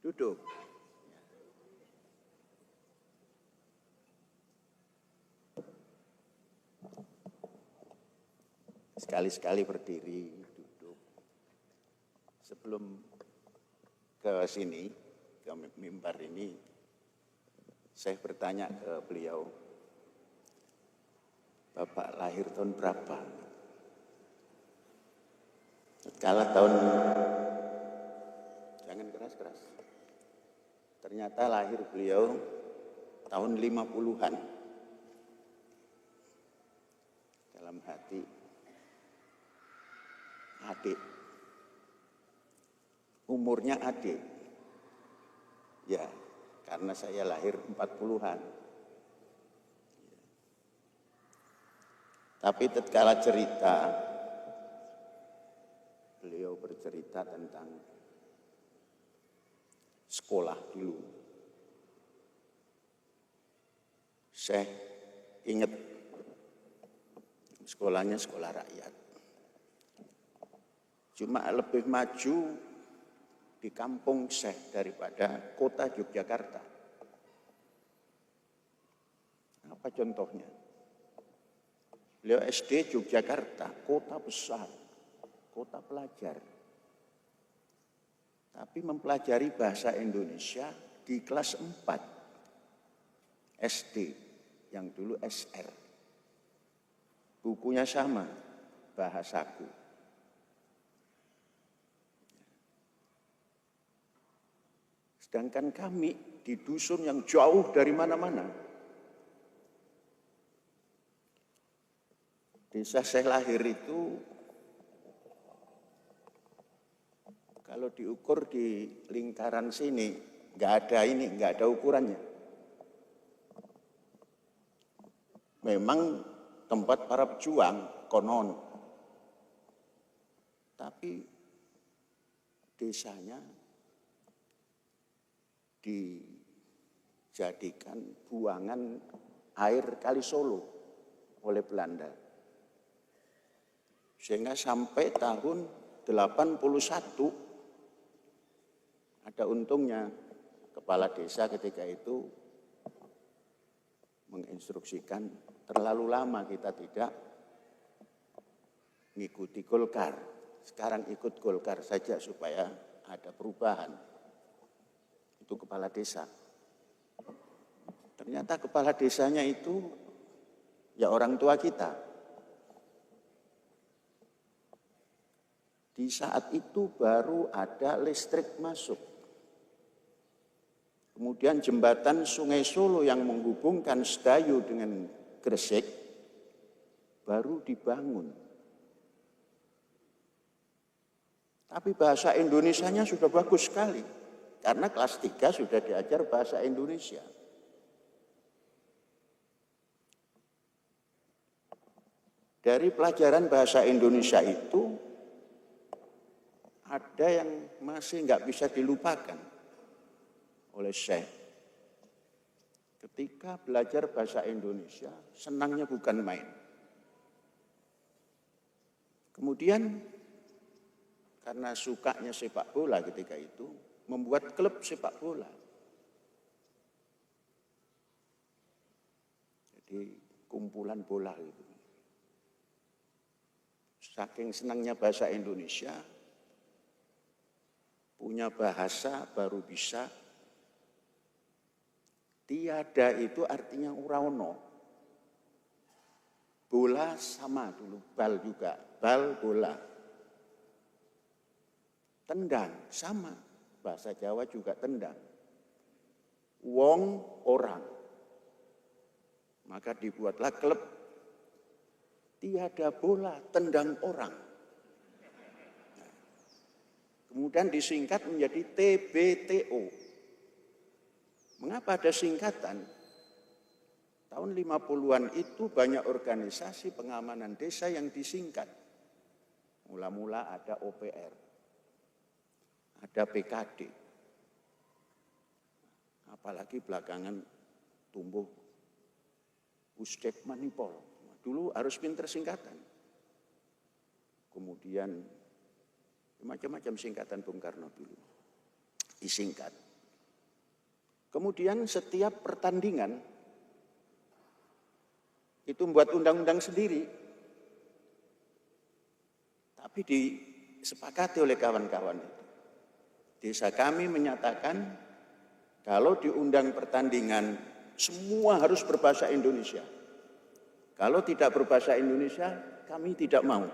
Duduk. Sekali-sekali berdiri, duduk. Sebelum ke sini, ke mimbar ini, saya bertanya ke beliau, Bapak lahir tahun berapa? Kala tahun, jangan keras-keras. Ternyata lahir beliau tahun 50-an. Dalam hati, adik. Umurnya adik. Ya, karena saya lahir 40-an. Tapi tatkala cerita, beliau bercerita tentang sekolah dulu. Saya ingat sekolahnya sekolah rakyat. Cuma lebih maju di kampung Syekh daripada kota Yogyakarta. Apa contohnya? Beliau SD Yogyakarta, kota besar, kota pelajar. Tapi mempelajari bahasa Indonesia di kelas 4 SD, yang dulu SR. Bukunya sama, bahasaku. Sedangkan kami di dusun yang jauh dari mana-mana. Desa saya lahir itu, kalau diukur di lingkaran sini, nggak ada ukurannya. Memang tempat para pejuang, konon. Tapi desanya dijadikan buangan air Kali Solo oleh Belanda. Sehingga sampai tahun 81 ada untungnya kepala desa ketika itu menginstruksikan terlalu lama kita tidak mengikuti Golkar. Sekarang ikut Golkar saja supaya ada perubahan. Itu kepala desa. Ternyata kepala desanya itu ya orang tua kita. Di saat itu baru ada listrik masuk. Kemudian jembatan Sungai Solo yang menghubungkan Sedayu dengan Gresik baru dibangun. Tapi bahasa Indonesianya sudah bagus sekali. Karena kelas 3 sudah diajar bahasa Indonesia. Dari pelajaran bahasa Indonesia itu, ada yang masih nggak bisa dilupakan oleh Syekh. Ketika belajar bahasa Indonesia, senangnya bukan main. Kemudian, karena sukanya sepak bola ketika itu, membuat klub sepak bola. Jadi kumpulan bola gitu. Saking senangnya bahasa Indonesia, punya bahasa baru bisa. Tiada itu artinya uraono. Bola sama dulu, bal juga, bal bola. Tendang sama, bahasa Jawa juga tendang. Wong orang. Maka dibuatlah klub. Tiada bola, tendang orang. Kemudian disingkat menjadi TBTO. Mengapa ada singkatan? Tahun 50-an itu banyak organisasi pengamanan desa yang disingkat. Mula-mula ada OPR, ada PKD. Apalagi belakangan tumbuh Pusdek Manipol. Dulu harus pinter singkatan. Kemudian macam-macam singkatan Bung Karno dulu disingkat. Kemudian setiap pertandingan itu membuat undang-undang sendiri. Tapi disepakati oleh kawan-kawan itu. Desa kami menyatakan kalau diundang pertandingan semua harus berbahasa Indonesia. Kalau tidak berbahasa Indonesia, kami tidak mau.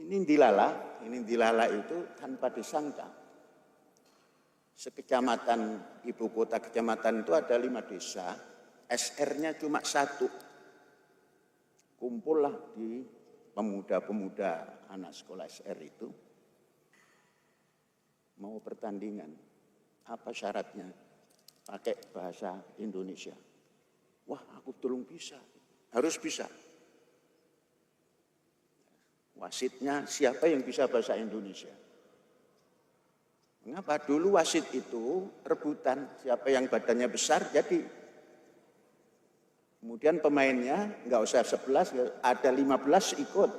Ini dilala itu tanpa disangka. Sekecamatan, ibu kota kecamatan itu ada 5 desa, SR-nya cuma 1. Kumpullah di pemuda-pemuda anak sekolah SR itu, mau pertandingan. Apa syaratnya? Pakai bahasa Indonesia. Wah, aku belum bisa. Harus bisa. Wasitnya siapa yang bisa bahasa Indonesia? Mengapa? Dulu wasit itu rebutan, siapa yang badannya besar jadi. Kemudian pemainnya nggak usah 11, ada 15 ikut.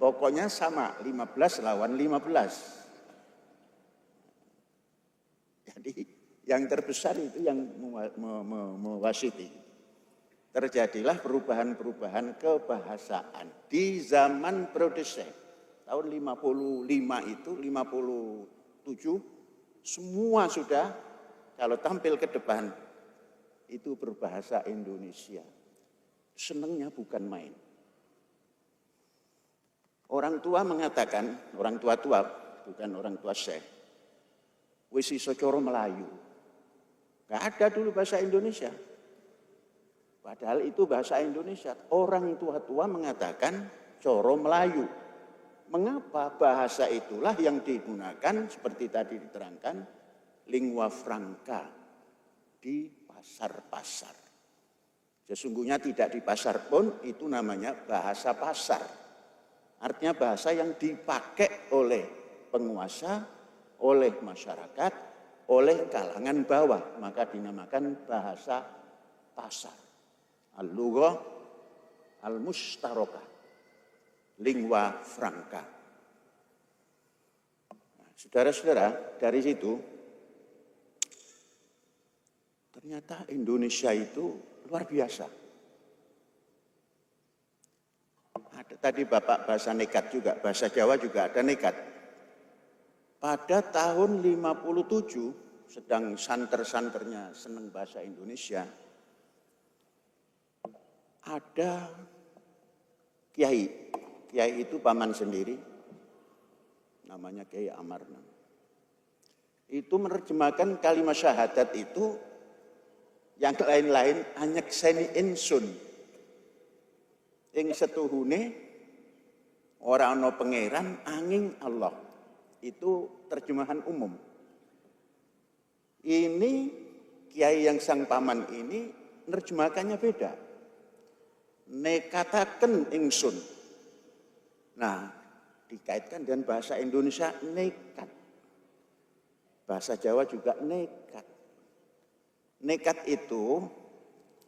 Pokoknya sama, 15 lawan 15. Jadi yang terbesar itu yang mewasiti. Terjadilah perubahan-perubahan kebahasaan di zaman Prodese. Tahun 55 itu, 57, semua sudah kalau tampil ke depan itu berbahasa Indonesia. Senangnya bukan main. Orang tua mengatakan, orang tua-tua, bukan orang tua syekh, wis iso cara Melayu. Gak ada dulu bahasa Indonesia. Padahal itu bahasa Indonesia. Orang tua-tua mengatakan cara Melayu. Mengapa bahasa itulah yang digunakan seperti tadi diterangkan lingua franca di pasar-pasar. Sesungguhnya tidak di pasar pun itu namanya bahasa pasar. Artinya bahasa yang dipakai oleh penguasa, oleh masyarakat, oleh kalangan bawah. Maka dinamakan bahasa pasar. Al-lughah al-mustarakah. Lingua franca. Nah, saudara-saudara, dari situ ternyata Indonesia itu luar biasa. Ada tadi Bapak bahasa nekat juga, bahasa Jawa juga ada nekat. Pada tahun 57, sedang santer-santernya senang bahasa Indonesia, ada kiai. Kiai itu paman sendiri, namanya Kiai Amarna. Itu menerjemahkan kalimat syahadat itu, yang lain-lain, anyekseni insun. Ing setuhune, ora ana pangeran, angin Allah. Itu terjemahan umum. Ini kiai yang sang paman ini, menerjemahkannya beda. Nekataken ingsun. Nah, dikaitkan dengan bahasa Indonesia nekat. Bahasa Jawa juga nekat. Nekat itu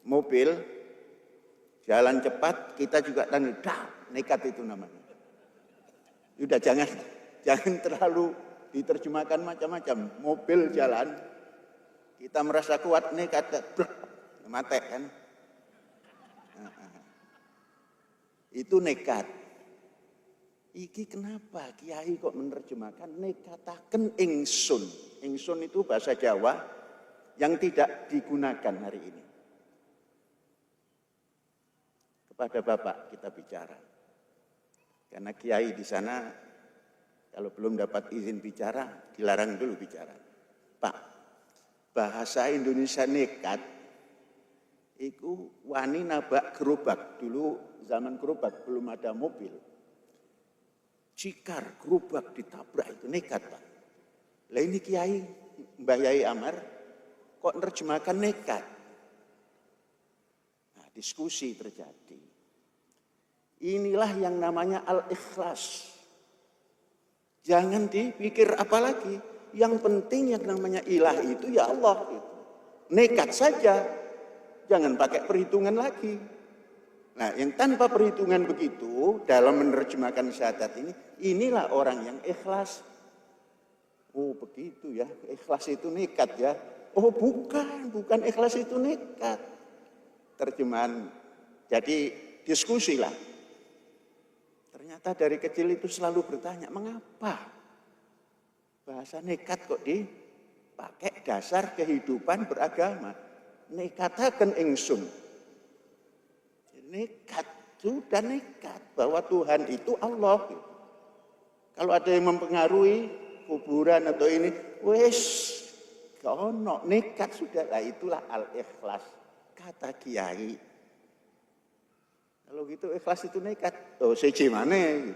mobil jalan cepat, kita juga nekat itu namanya. Udah jangan terlalu diterjemahkan macam-macam. Mobil jalan, kita merasa kuat nekat, mati kan? Itu nekat. Iki kenapa kiai kok menerjemahkan nekataken ingsun. Ingsun itu bahasa Jawa yang tidak digunakan hari ini. Kepada Bapak kita bicara. Karena kiai di sana kalau belum dapat izin bicara, dilarang dulu bicara. Pak, bahasa Indonesia nekat itu wani nabak gerobak. Dulu zaman gerobak belum ada mobil. Cikar, gerobak ditabrak itu nekat, Pak. Lah ini kiai, Mbah Yai Amar, kok nerjemahkan nekat? Nah, diskusi terjadi. Inilah yang namanya al-ikhlas. Jangan dipikir apa lagi. Yang penting yang namanya ilah itu ya Allah. Gitu. Nekat saja, jangan pakai perhitungan lagi. Nah, yang tanpa perhitungan begitu dalam menerjemahkan syahadat ini, inilah orang yang ikhlas. Oh begitu ya, ikhlas itu nekat ya. Oh bukan ikhlas itu nekat. Terjemahan, jadi diskusi lah. Ternyata dari kecil itu selalu bertanya, mengapa bahasa nekat kok dipakai dasar kehidupan beragama? Nekataken ingsun. Nekat, sudah nekat bahwa Tuhan itu Allah. Kalau ada yang mempengaruhi kuburan atau ini, wes, kono nekat sudah lah, itulah al-ikhlas kata kiai. Kalau gitu ikhlas itu nekat, oh seje mana,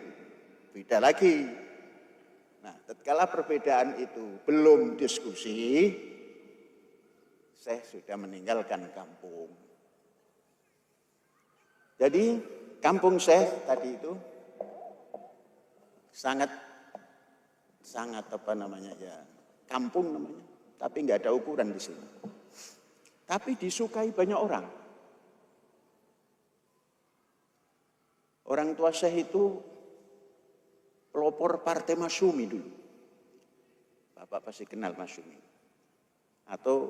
beda lagi. Nah, tatkala perbedaan itu belum diskusi, saya sudah meninggalkan kampung. Jadi kampung saya tadi itu sangat apa namanya ya, kampung namanya, tapi nggak ada ukuran di sini. Tapi disukai banyak orang. Orang tua saya itu pelopor Partai Masyumi dulu. Bapak pasti kenal Masyumi. Atau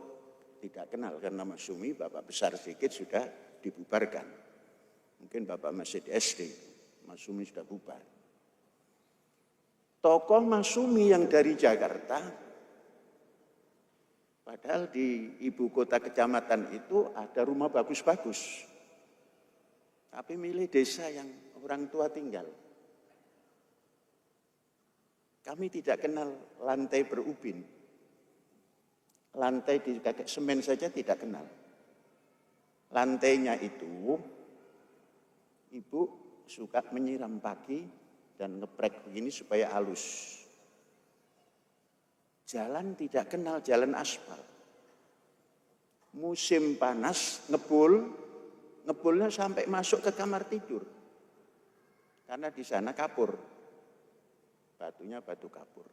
tidak kenal karena Masyumi bapak besar sedikit sudah dibubarkan. Mungkin bapak masih di SD, Masyumi sudah bubar. Tokoh Masyumi yang dari Jakarta, padahal di ibu kota kecamatan itu ada rumah bagus-bagus. Tapi milih desa yang orang tua tinggal. Kami tidak kenal lantai berubin. Lantai di kakek semen saja tidak kenal. Lantainya itu, ibu suka menyiram pagi dan ngeprek begini supaya halus. Jalan tidak kenal jalan aspal. Musim panas ngebulnya sampai masuk ke kamar tidur. Karena di sana kapur. Batunya batu kapur.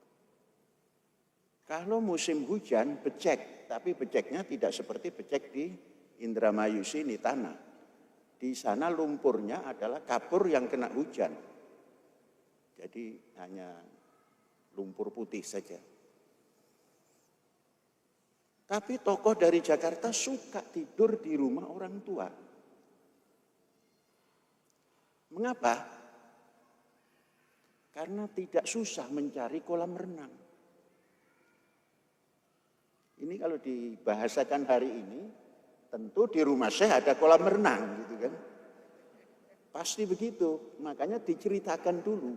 Kalau musim hujan becek, tapi beceknya tidak seperti becek di Indramayu sini tanah. Di sana lumpurnya adalah kapur yang kena hujan. Jadi hanya lumpur putih saja. Tapi tokoh dari Jakarta suka tidur di rumah orang tua. Mengapa? Karena tidak susah mencari kolam renang. Ini kalau dibahasakan hari ini, tentu di rumah saya ada kolam renang gitu kan. Pasti begitu, makanya diceritakan dulu.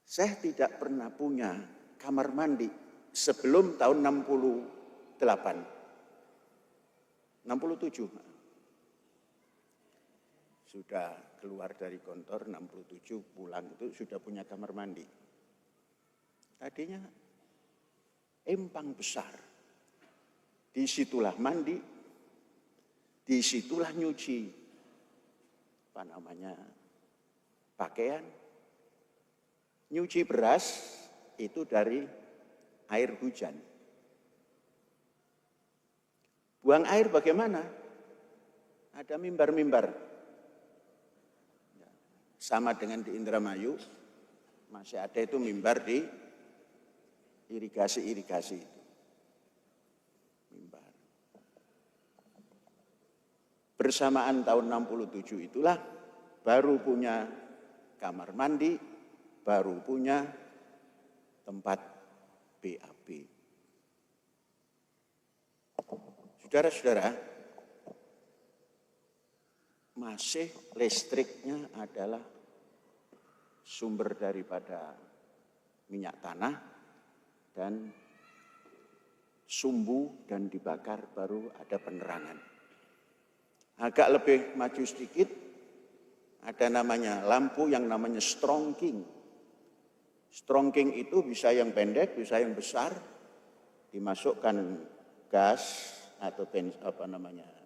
Saya tidak pernah punya kamar mandi sebelum tahun 67. Sudah keluar dari kantor 67 pulang itu sudah punya kamar mandi. Tadinya empang besar. Disitulah mandi, disitulah nyuci pakaian. Nyuci beras itu dari air hujan. Buang air bagaimana? Ada mimbar-mimbar. Sama dengan di Indramayu, masih ada itu mimbar di irigasi-irigasi itu. Mimbar. Bersamaan tahun 67 itulah baru punya kamar mandi, baru punya tempat BAB. Saudara-saudara, masih listriknya adalah sumber daripada minyak tanah dan sumbu dan dibakar baru ada penerangan. Agak lebih maju sedikit, ada namanya lampu yang namanya strongking. Strongking itu bisa yang pendek, bisa yang besar, dimasukkan gas atau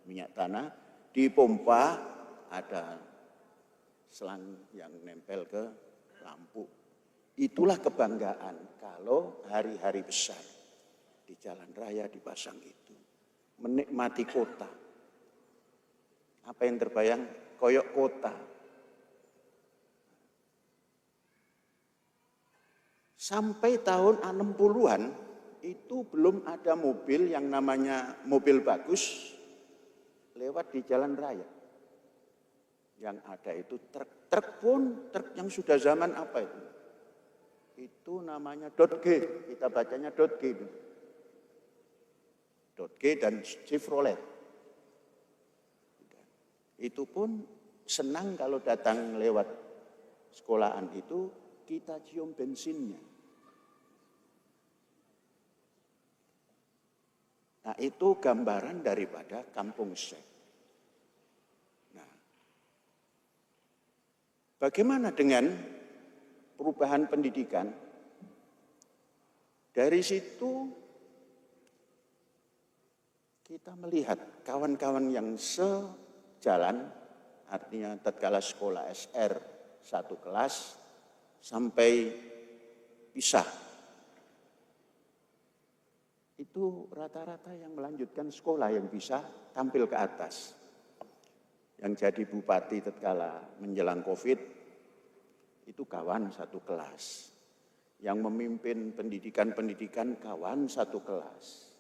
minyak tanah, dipompa, ada selang yang nempel ke lampu. Itulah kebanggaan kalau hari-hari besar di jalan raya dipasang itu. Menikmati kota. Apa yang terbayang? Koyok kota. Sampai tahun 60-an itu belum ada mobil yang namanya mobil bagus lewat di jalan raya. Yang ada itu truk pun, truk yang sudah zaman apa itu? Itu namanya Dodge, kita bacanya Dodge itu. Dodge dan Chevrolet. Itu pun senang kalau datang lewat sekolahan itu, kita cium bensinnya. Nah, itu gambaran daripada kampung Syekh. Nah, bagaimana dengan perubahan pendidikan? Dari situ kita melihat kawan-kawan yang sejalan, artinya tatkala sekolah SR satu kelas sampai pisah. Itu rata-rata yang melanjutkan sekolah yang bisa tampil ke atas. Yang jadi bupati tatkala menjelang Covid, itu kawan satu kelas. Yang memimpin pendidikan-pendidikan kawan satu kelas.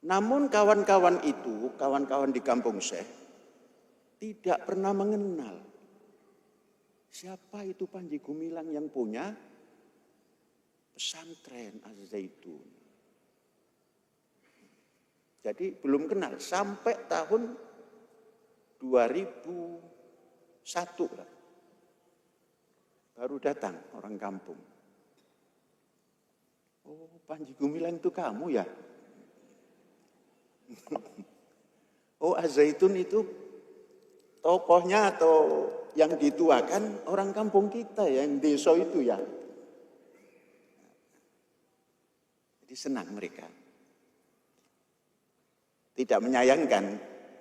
Namun kawan-kawan itu, kawan-kawan di kampung Syekh, tidak pernah mengenal siapa itu Panji Gumilang yang punya pesantren Az-Zaitun. Jadi belum kenal sampai tahun 2001 lah. Baru datang orang kampung. Oh, Panji Gumilang itu kamu ya? Oh, Az-Zaitun itu tokohnya atau yang dituakan orang kampung kita ya, yang desa itu ya. Jadi senang mereka. Tidak menyayangkan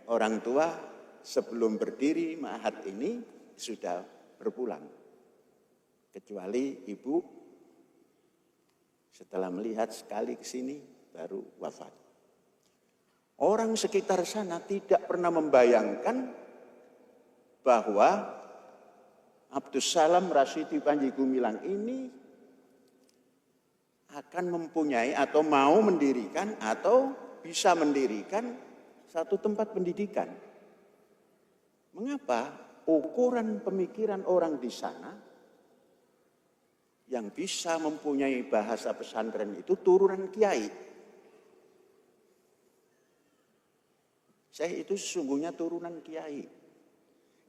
orang tua sebelum berdiri ma'had ini sudah berpulang. Kecuali ibu setelah melihat sekali ke sini baru wafat. Orang sekitar sana tidak pernah membayangkan bahwa Abdus Salam Rasyidi Panji Gumilang ini akan mempunyai atau mau mendirikan atau bisa mendirikan satu tempat pendidikan. Mengapa? Ukuran pemikiran orang di sana yang bisa mempunyai bahasa pesantren itu turunan kiai. Saya itu sesungguhnya turunan kiai.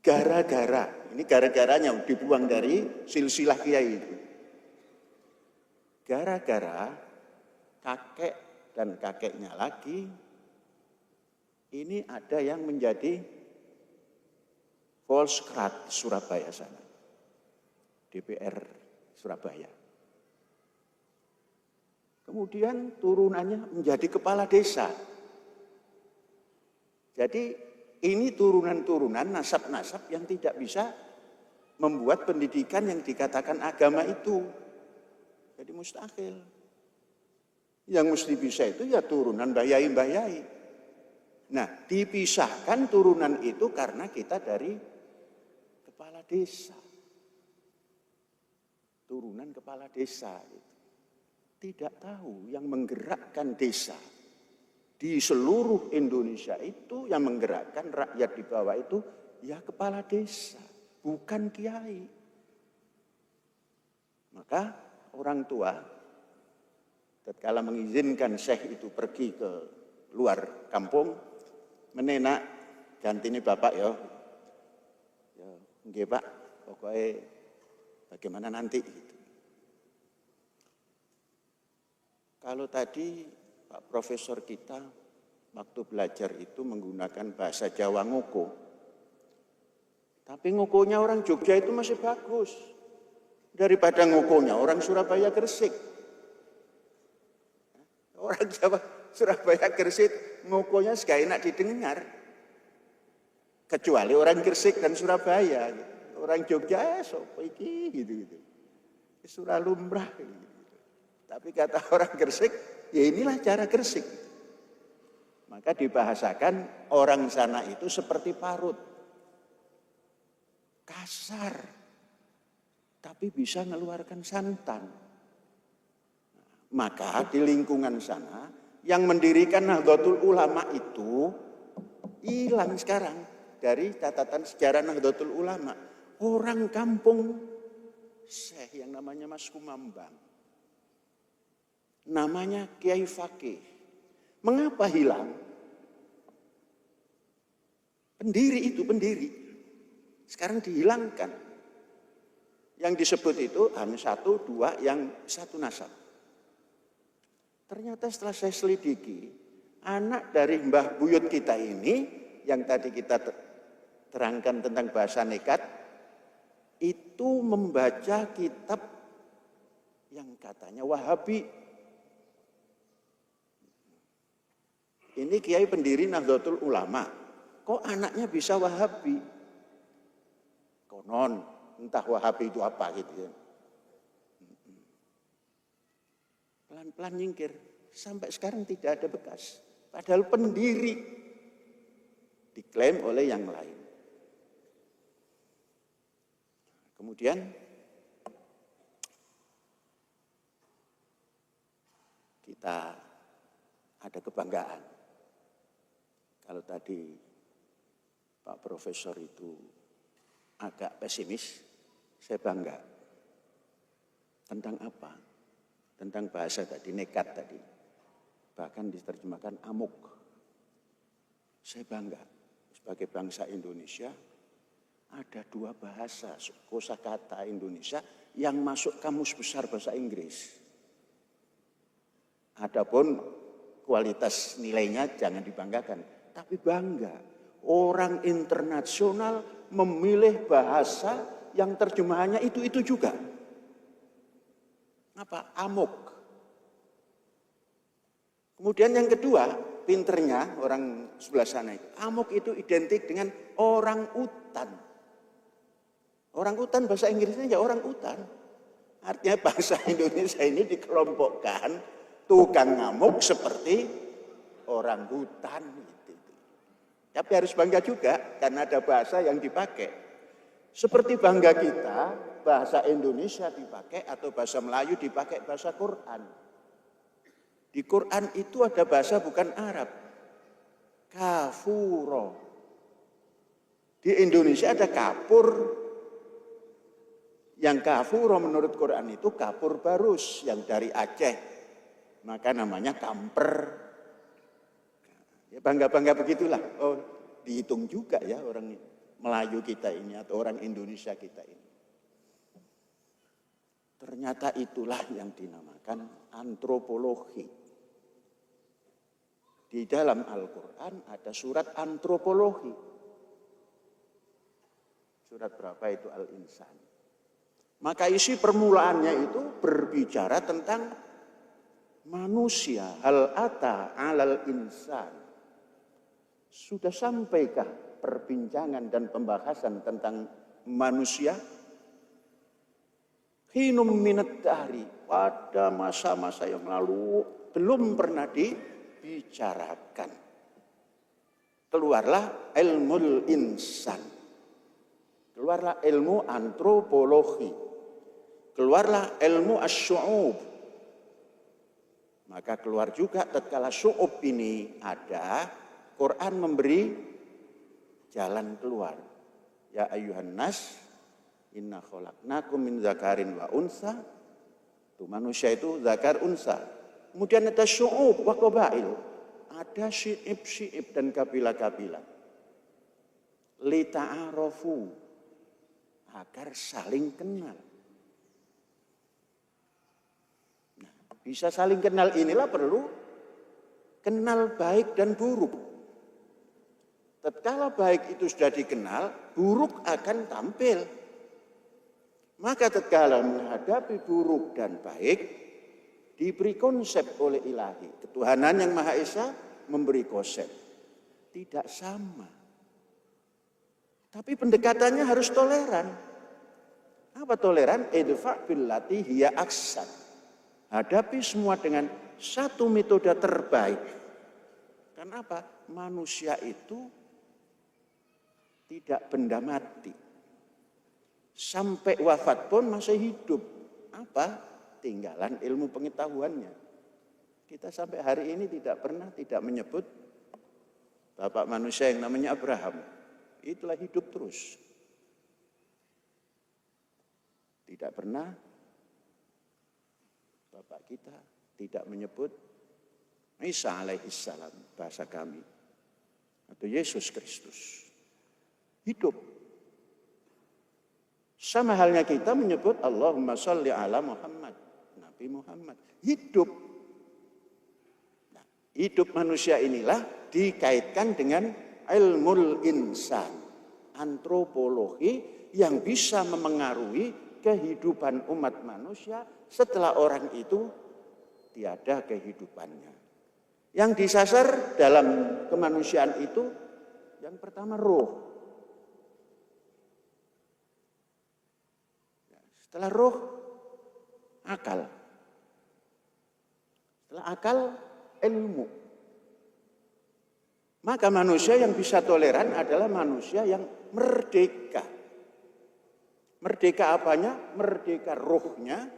Gara-gara, ini gara-garanya dibuang dari silsilah kiai itu. Gara-gara kakek dan kakeknya lagi, ini ada yang menjadi Volkskrant Surabaya sana. DPR Surabaya. Kemudian turunannya menjadi kepala desa. Jadi ini turunan-turunan, nasab-nasab yang tidak bisa membuat pendidikan yang dikatakan agama itu. Jadi mustahil. Yang mesti bisa itu ya turunan mbah yai. Nah, dipisahkan turunan itu karena kita dari kepala desa. Turunan kepala desa. Tidak tahu yang menggerakkan desa di seluruh Indonesia itu, yang menggerakkan rakyat di bawah itu, ya kepala desa, bukan kiai. Maka orang tua, tatkala mengizinkan syekh itu pergi ke luar kampung, menenak, ganti ini bapak ya. Ya, nggih Pak, pokoknya bagaimana nanti gitu. Kalau tadi Pak Profesor kita waktu belajar itu menggunakan bahasa Jawa ngoko. Tapi ngokonya orang Jogja itu masih bagus. Daripada ngokonya orang Surabaya Gresik. Orang Jawa Surabaya Gresik ngokonya gak enak didengar. Kecuali orang Gresik dan Surabaya. Orang Jogja sopo iki gitu-gitu. Surah lumrah gitu. Tapi kata orang Gresik, ya inilah cara Gresik. Maka dibahasakan orang sana itu seperti parut. Kasar. tapi bisa mengeluarkan santan. Maka di lingkungan sana yang mendirikan Nahdlatul Ulama itu hilang sekarang dari catatan sejarah Nahdlatul Ulama. Orang kampung Syekh yang namanya Mas Kumambang, namanya Kiai Fakih. Mengapa hilang? Pendiri itu, pendiri. Sekarang dihilangkan. Yang disebut itu hanya satu, dua, yang satu nasab. Ternyata setelah saya selidiki, anak dari Mbah Buyut kita ini, yang tadi kita terangkan tentang bahasa nekat, itu membaca kitab yang katanya Wahabi. Ini kiai pendiri Nahdlatul Ulama. Kok anaknya bisa Wahabi? Konon, entah Wahabi itu apa gitu ya. Pelan-pelan nyingkir, sampai sekarang tidak ada bekas. Padahal pendiri diklaim oleh yang lain. Kemudian kita ada kebanggaan. Kalau tadi Pak Profesor itu agak pesimis, saya bangga. Tentang apa? Tentang bahasa tadi, nekat tadi. Bahkan diterjemahkan amuk. Saya bangga sebagai bangsa Indonesia ada dua bahasa kosakata Indonesia yang masuk kamus besar bahasa Inggris. Adapun kualitas nilainya jangan dibanggakan, tapi bangga. Orang internasional memilih bahasa yang terjemahannya itu juga. Apa? Amuk. Kemudian yang kedua, pinternya orang sebelah sana itu. Amuk itu identik dengan orang utan. Orang utan bahasa Inggrisnya ya orang utan. Artinya bahasa Indonesia ini dikelompokkan tukang ngamuk seperti orang hutan. Gitu. Tapi harus bangga juga karena ada bahasa yang dipakai. Seperti bangga kita, bahasa Indonesia dipakai atau bahasa Melayu dipakai bahasa Quran. Di Quran itu ada bahasa bukan Arab. Kafuro. Di Indonesia ada kapur. Yang kafuro menurut Quran itu kapur barus yang dari Aceh. Maka namanya kamper. Ya bangga-bangga begitulah. Oh, dihitung juga ya orang Melayu kita ini atau orang Indonesia kita ini. Ternyata itulah yang dinamakan antropologi. Di dalam Al-Quran ada surat antropologi. Surat berapa itu Al-Insan. Maka isi permulaannya itu berbicara tentang manusia. Hal ata alal insan. Sudah sampaikah perbincangan dan pembahasan tentang manusia? Hinum minat dahri. Pada masa-masa yang lalu belum pernah dibicarakan. Keluarlah ilmu insan. Keluarlah ilmu antropologi. Keluarlah ilmu asy-syu'ub. Maka keluar juga tatkala syu'ub ini ada, Quran memberi jalan keluar. Ya ayyuhan nas, inna khalaqnakum min zakarin wa unsa. Itu manusia itu zakar unsa. Kemudian ada syu'ub wa qabail. Ada syi'ib dan kabilah-kabilah. Lita'arofu. Agar saling kenal. Nah, bisa saling kenal inilah perlu kenal baik dan buruk. Tatkala baik itu sudah dikenal, buruk akan tampil. Maka tatkala menghadapi buruk dan baik, diberi konsep oleh ilahi. Ketuhanan yang Maha Esa memberi konsep. Tidak sama. Tapi pendekatannya harus toleran. Apa toleran? Idfa' billati hiya ahsan. Hadapi semua dengan satu metode terbaik. Kenapa? Manusia itu tidak benda mati. sampai wafat pun masih hidup. Apa? Tinggalan ilmu pengetahuannya. Kita sampai hari ini tidak pernah tidak menyebut bapak manusia yang namanya Abraham. Itulah hidup terus. Tidak pernah bapak kita tidak menyebut Isa alaihissalam, bahasa kami, atau Yesus Kristus. Hidup. Sama halnya kita menyebut Allahumma sholli ala Muhammad, Nabi Muhammad. Hidup. Nah, hidup manusia inilah dikaitkan dengan ilmul insan, antropologi yang bisa memengaruhi kehidupan umat manusia setelah orang itu tiada kehidupannya. Yang disasar dalam kemanusiaan itu yang pertama roh. Setelah roh, akal. Setelah akal, ilmu. Maka manusia yang bisa toleran adalah manusia yang merdeka. Merdeka apanya? Merdeka rohnya,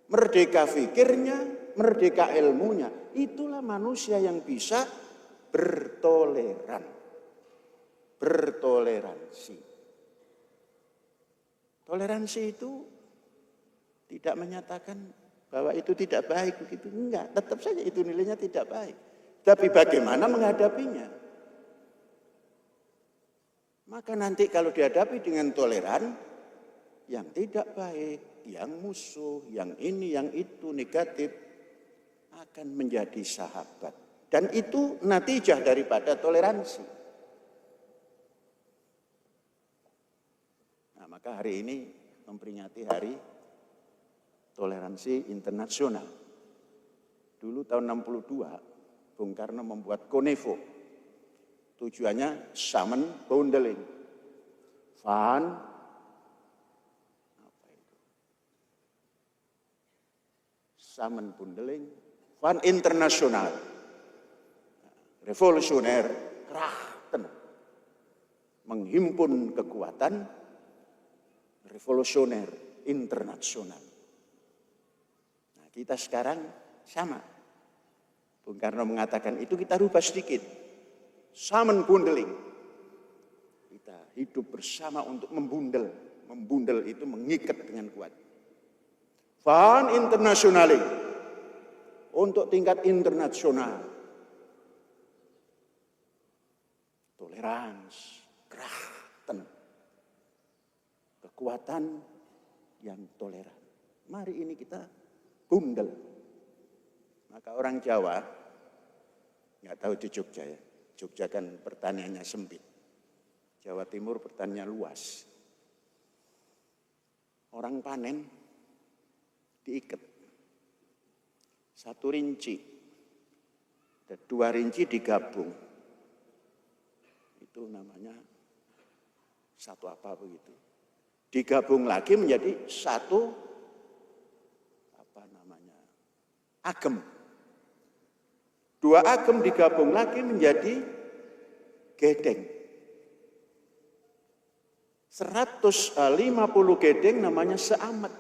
merdeka fikirnya, merdeka ilmunya. Itulah manusia yang bisa bertoleran. Bertoleransi. Toleransi itu tidak menyatakan bahwa itu tidak baik begitu. Enggak, tetap saja itu nilainya tidak baik. Tapi bagaimana menghadapinya? Maka nanti kalau dihadapi dengan toleran, yang tidak baik, yang musuh, yang ini, yang itu, negatif, akan menjadi sahabat. Dan itu natijah daripada toleransi. Nah, maka hari ini memperingati hari toleransi internasional. Dulu tahun 62, Bung Karno membuat Konevo. Tujuannya Samen Boundeling. Van Samen Boundeling, van internasional, revolusioner, krachten, menghimpun kekuatan revolusioner internasional. Nah, kita sekarang sama. Bung Karno mengatakan itu kita rubah sedikit. Samen Boundeling. Kita hidup bersama untuk membundel. Membundel itu mengikat dengan kuat. Van internasionaling untuk tingkat internasional. Toleransi, krachten, kekuatan yang toleran. Mari ini kita bundel. Maka orang Jawa, nggak tahu di Jogja ya, Jogja kan pertaniannya sempit. Jawa Timur pertaniannya luas. Orang panen diikat. 1 rinci dan 2 rinci digabung. Itu namanya satu apa begitu. Digabung lagi menjadi satu apa namanya? Agem. 2 agem digabung lagi menjadi gedeng. 150 gedeng namanya seamet.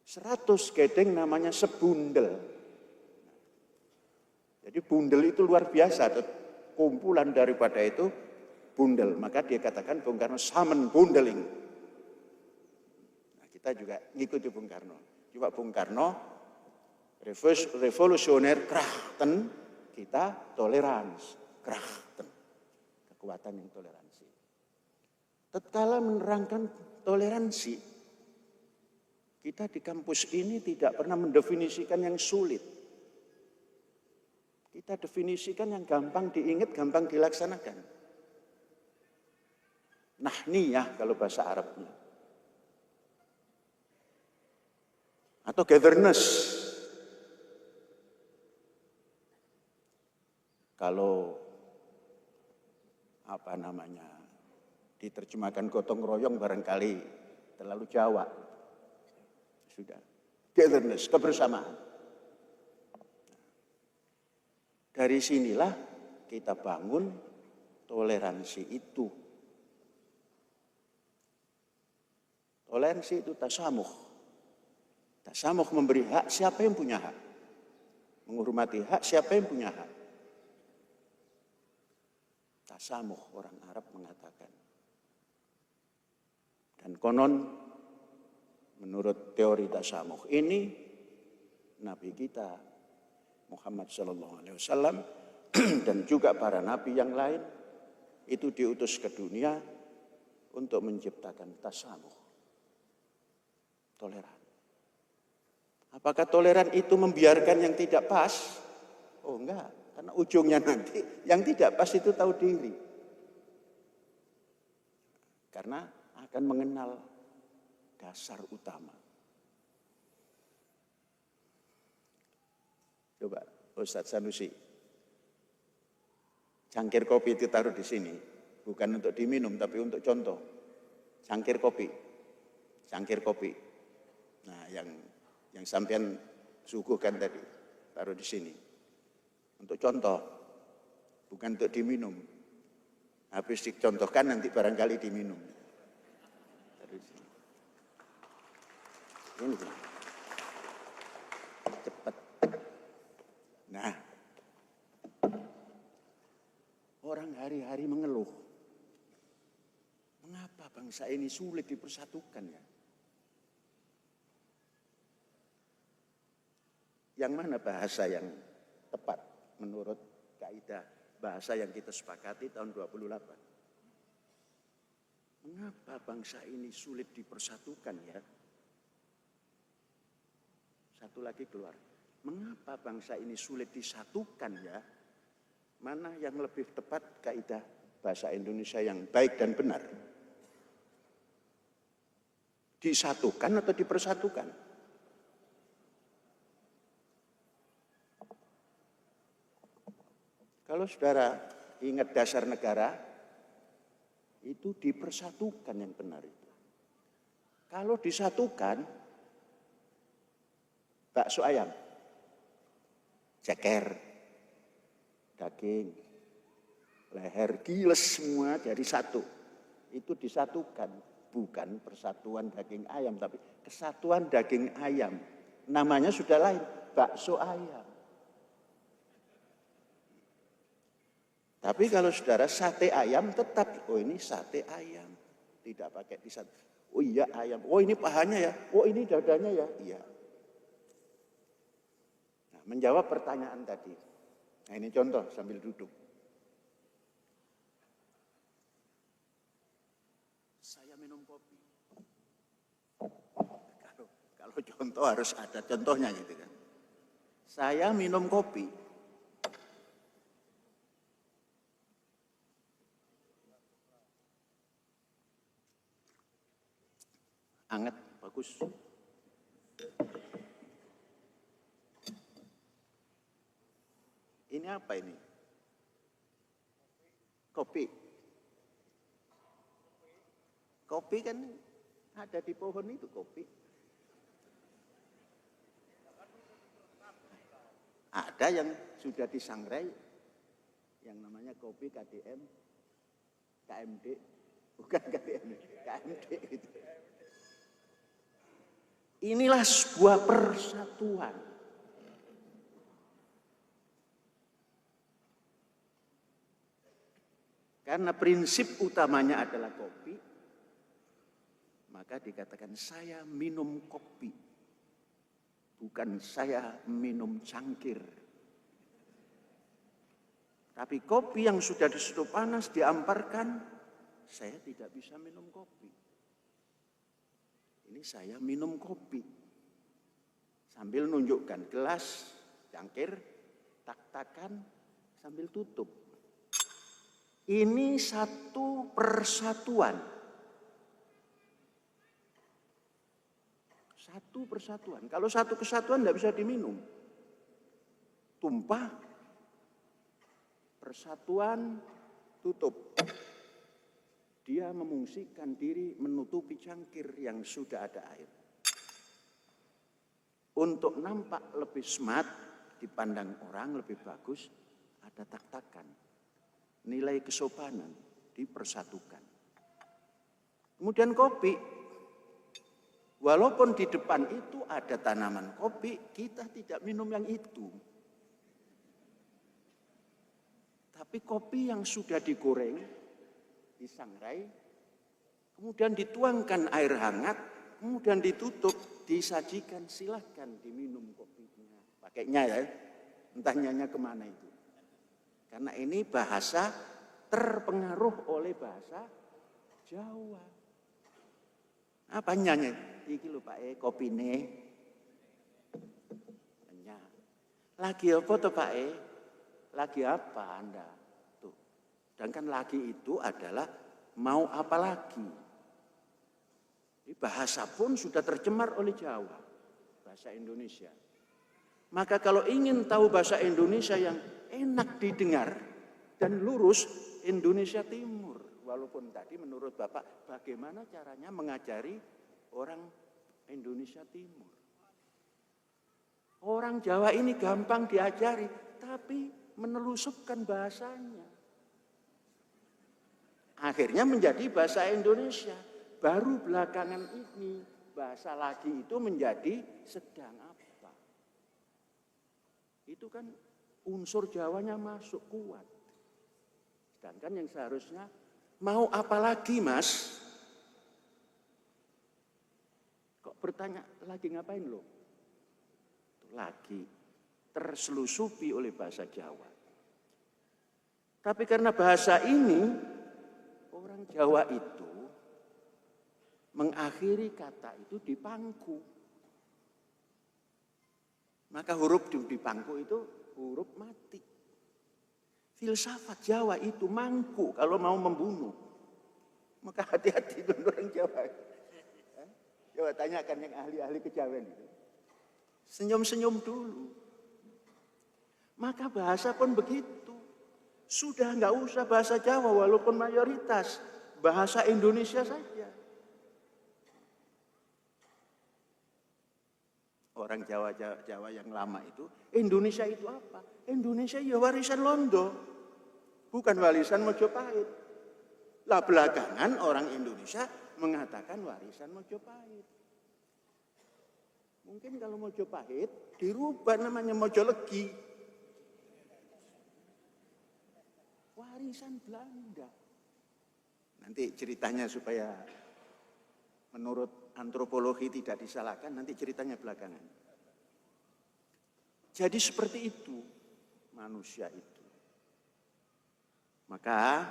100 gedeng namanya sebundel. Jadi bundel itu luar biasa. Kumpulan daripada itu bundel. Maka dia katakan Bung Karno Samen Boundeling. Nah, kita juga ngikuti Bung Karno. Coba Bung Karno revolusioner krachten, kita toleransi krachten. Kekuatan yang toleransi. Tatkala menerangkan toleransi, kita di kampus ini tidak pernah mendefinisikan yang sulit. Kita definisikan yang gampang diingat, gampang dilaksanakan. Nahniyah kalau bahasa Arabnya. Atau gatherness. Kalau apa namanya diterjemahkan gotong royong barangkali terlalu Jawa. Sudah. Gatherness, kebersamaan. Dari sinilah kita bangun toleransi itu. Toleransi itu tasamuh. Tasamuh memberi hak siapa yang punya hak. Menghormati hak siapa yang punya hak. Tasamuh orang Arab mengatakan. Dan konon menurut teori tasamuh ini Nabi kita Muhammad SAW dan juga para nabi yang lain itu diutus ke dunia untuk menciptakan tasamuh. Toleran. Apakah toleran itu membiarkan yang tidak pas? Oh enggak, karena ujungnya nanti yang tidak pas itu tahu diri. Karena akan mengenal dasar utama. Coba Ustadz Sanusi, cangkir kopi itu taruh di sini, bukan untuk diminum tapi untuk contoh. Cangkir kopi. Nah, yang sampean suguhkan tadi, taruh di sini. Untuk contoh, bukan untuk diminum. Habis dicontohkan nanti barangkali diminum. Taruh di sini. Ini cepat. Nah, orang hari-hari mengeluh. Mengapa bangsa ini sulit dipersatukan ya? Yang mana bahasa yang tepat menurut kaidah bahasa yang kita sepakati tahun 28? Mengapa bangsa ini sulit dipersatukan ya? Satu lagi keluar. Mengapa bangsa ini sulit disatukan ya? Mana yang lebih tepat kaidah bahasa Indonesia yang baik dan benar? Disatukan atau dipersatukan? Kalau saudara ingat dasar negara, itu dipersatukan yang benar itu. Kalau disatukan, bakso ayam, ceker, daging, leher, giles semua jadi satu. Itu disatukan, bukan persatuan daging ayam, tapi kesatuan daging ayam. Namanya sudah lain, bakso ayam. Tapi kalau saudara sate ayam tetap, oh ini sate ayam. Tidak pakai disatu. Oh iya ayam, oh ini pahanya ya, oh ini dadanya ya, iya. Nah, menjawab pertanyaan tadi. Nah ini contoh sambil duduk. Saya minum kopi. Kalau contoh harus ada contohnya gitu kan. Saya minum kopi. Anget, bagus. Ini apa ini? Kopi. Kopi kan ada di pohon itu kopi. Ada yang sudah disangrai, yang namanya kopi KDM, KMD, bukan KDM, KMD itu. Inilah sebuah persatuan. Karena prinsip utamanya adalah kopi, maka dikatakan saya minum kopi, bukan saya minum cangkir. Tapi kopi yang sudah diseduh panas, diamparkan, saya tidak bisa minum kopi. Ini saya minum kopi. Sambil nunjukkan gelas, cangkir, tak-takan, sambil tutup. Ini satu persatuan. Satu persatuan. Kalau satu kesatuan tidak bisa diminum. Tumpah, persatuan, tutup. Dia memungsikan diri menutupi cangkir yang sudah ada air. Untuk nampak lebih smart, dipandang orang lebih bagus, ada tak-takan. Nilai kesopanan dipersatukan. Kemudian kopi. Walaupun di depan itu ada tanaman kopi, kita tidak minum yang itu. Tapi kopi yang sudah digoreng, disangrai, kemudian dituangkan air hangat, kemudian ditutup, disajikan, silahkan diminum kopinya. Pakainya ya, entah nyanya kemana itu. Karena ini bahasa terpengaruh oleh bahasa Jawa. Apa nyanyi? Iki lho Pak kopi nih. Lagi apa tuh Pak Lagi apa Anda? Tuh. Sedangkan lagi itu adalah mau apa lagi? Bahasa pun sudah tercemar oleh Jawa, bahasa Indonesia. Maka kalau ingin tahu bahasa Indonesia yang enak didengar dan lurus, Indonesia Timur. Walaupun tadi menurut Bapak, bagaimana caranya mengajari orang Indonesia Timur. Orang Jawa ini gampang diajari, tapi menelusupkan bahasanya. Akhirnya menjadi bahasa Indonesia. Baru belakangan ini bahasa lagi itu menjadi sedang apa. Itu kan unsur Jawanya masuk kuat. Sedangkan yang seharusnya mau apa lagi Mas? Kok bertanya lagi ngapain lo? Lagi terselusupi oleh bahasa Jawa. Tapi karena bahasa ini, orang Jawa itu mengakhiri kata itu di pangku. Maka huruf di pangku itu huruf mati. Filsafat Jawa itu mangku kalau mau membunuh. Maka hati-hati dengan orang Jawa. Coba tanyakan yang ahli-ahli kejawen itu. Senyum-senyum dulu. Maka bahasa pun begitu. Sudah nggak usah bahasa Jawa walaupun mayoritas. Bahasa Indonesia saja. Orang Jawa yang lama itu, Indonesia itu apa? Indonesia ya warisan Londo. Bukan warisan Mojopahit. Lah belakangan orang Indonesia mengatakan warisan Mojopahit. Mungkin kalau Mojopahit dirubah namanya Mojolegi. Warisan Belanda. Nanti ceritanya supaya menurut antropologi tidak disalahkan, nanti ceritanya belakangan. Jadi seperti itu manusia itu. Maka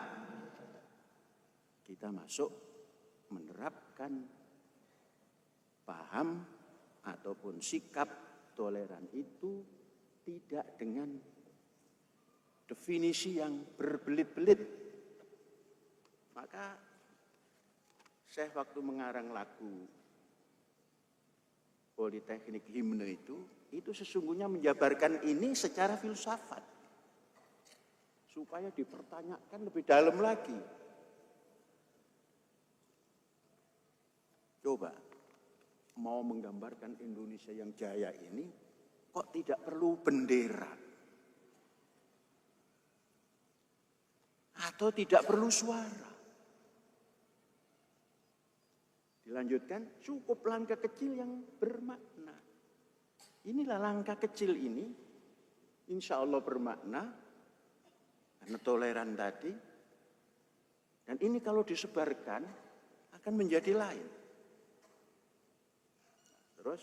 kita masuk menerapkan paham ataupun sikap toleran itu tidak dengan definisi yang berbelit-belit. Maka saya waktu mengarang lagu Politeknik Himne itu sesungguhnya menjabarkan ini secara filsafat. Supaya dipertanyakan lebih dalam lagi. Coba, mau menggambarkan Indonesia yang jaya ini, kok tidak perlu bendera? Atau tidak perlu suara? Dilanjutkan, cukup langkah kecil yang bermakna. Inilah langkah kecil ini, insya Allah bermakna, karena toleran tadi. Dan ini kalau disebarkan, akan menjadi lain. Terus,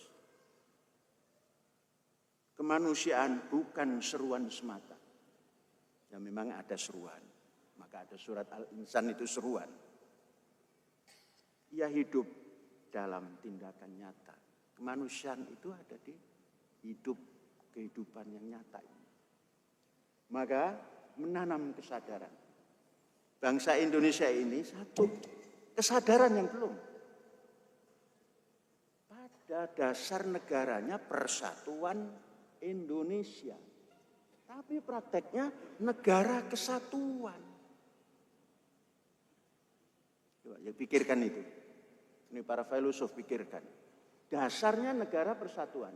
kemanusiaan bukan seruan semata. Ya memang ada seruan. Maka ada surat Al-Insan itu seruan. Ia hidup dalam tindakan nyata. Kemanusiaan itu ada di hidup kehidupan yang nyata ini. Maka menanam kesadaran. Bangsa Indonesia ini satu kesadaran yang belum. Pada dasar negaranya Persatuan Indonesia. Tapi prakteknya negara kesatuan. Coba ya pikirkan itu. Ini para filosof pikirkan. Dasarnya negara persatuan.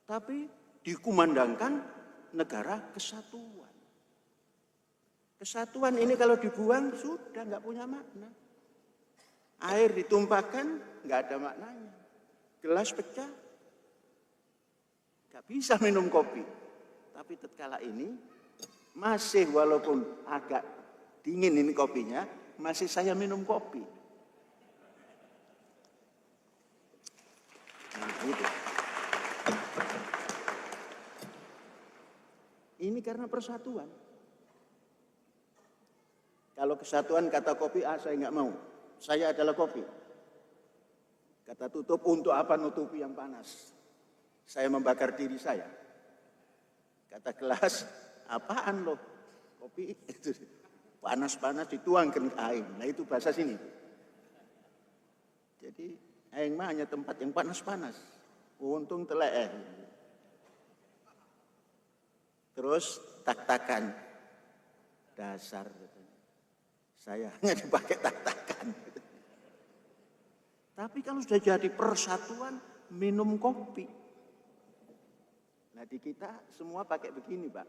Tapi dikumandangkan negara kesatuan. Kesatuan ini kalau dibuang sudah nggak punya makna. Air ditumpahkan, nggak ada maknanya. Gelas pecah, nggak bisa minum kopi. Tapi tatkala ini, masih walaupun agak dingin ini kopinya, masih saya minum kopi. Nah, gitu. Ini karena persatuan. Kalau kesatuan kata kopi, saya nggak mau. Saya adalah kopi. Kata tutup, untuk apa nutupi yang panas? Saya membakar diri saya. Kata gelas, apaan loh? Kopi itu panas-panas dituangkan ke air. Nah itu bahasa sini. Jadi aing mah hanya tempat yang panas-panas. Untung telek. Terus tak-takan. Dasar. Saya hanya dipakai tak-takan. Tapi kalau sudah jadi persatuan, minum kopi. Nah di kita semua pakai begini Pak.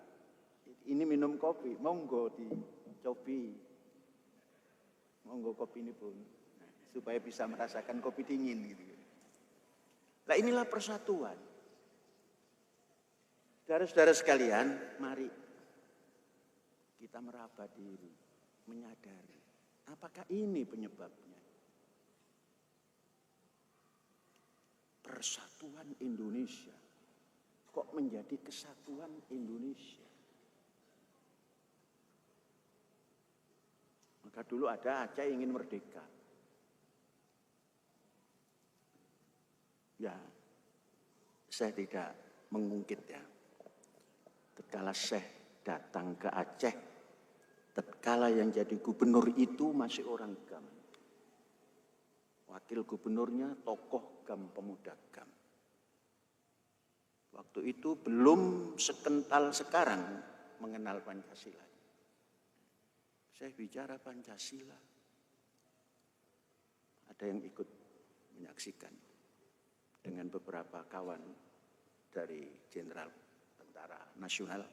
Ini minum kopi, monggo dicobi. Monggo kopi ini pun. Nah, supaya bisa merasakan kopi dingin gitu. Nah inilah persatuan. Saudara-saudara sekalian, mari kita meraba diri, menyadari apakah ini penyebabnya. Persatuan Indonesia kok menjadi kesatuan Indonesia. Maka dulu ada Aceh ingin merdeka. Ya, saya tidak mengungkit ya. Tatkala Syekh datang ke Aceh, tatkala yang jadi gubernur itu masih orang GAM. Wakil gubernurnya tokoh GAM, pemuda GAM. Waktu itu belum sekental sekarang mengenal Pancasila. Saya bicara Pancasila. Ada yang ikut menyaksikan dengan beberapa kawan dari Jenderal Tentara Nasional.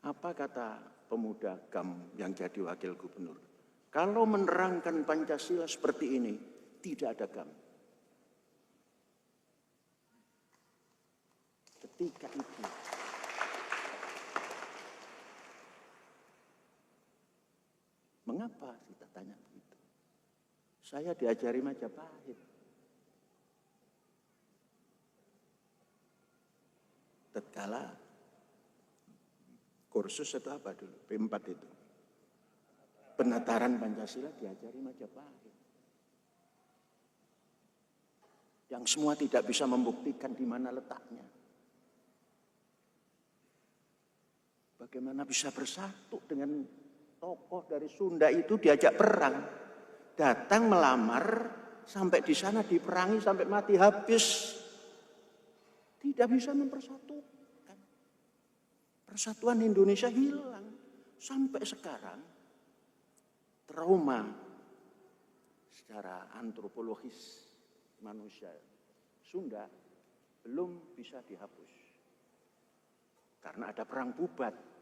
Apa kata pemuda GAM yang jadi wakil gubernur? Kalau menerangkan Pancasila seperti ini, tidak ada GAM. Ketika itu, mengapa kita tanya begitu? Saya diajari Majapahit. Tatkala kursus itu apa dulu? P4 itu. Penataran Pancasila diajari Majapahit. Yang semua tidak bisa membuktikan di mana letaknya. Bagaimana bisa bersatu dengan tokoh dari Sunda itu diajak perang. Datang melamar, sampai di sana diperangi sampai mati habis. Tidak bisa mempersatukan. Persatuan Indonesia hilang. Sampai sekarang, trauma secara antropologis manusia Sunda belum bisa dihapus. Karena ada perang Bubat.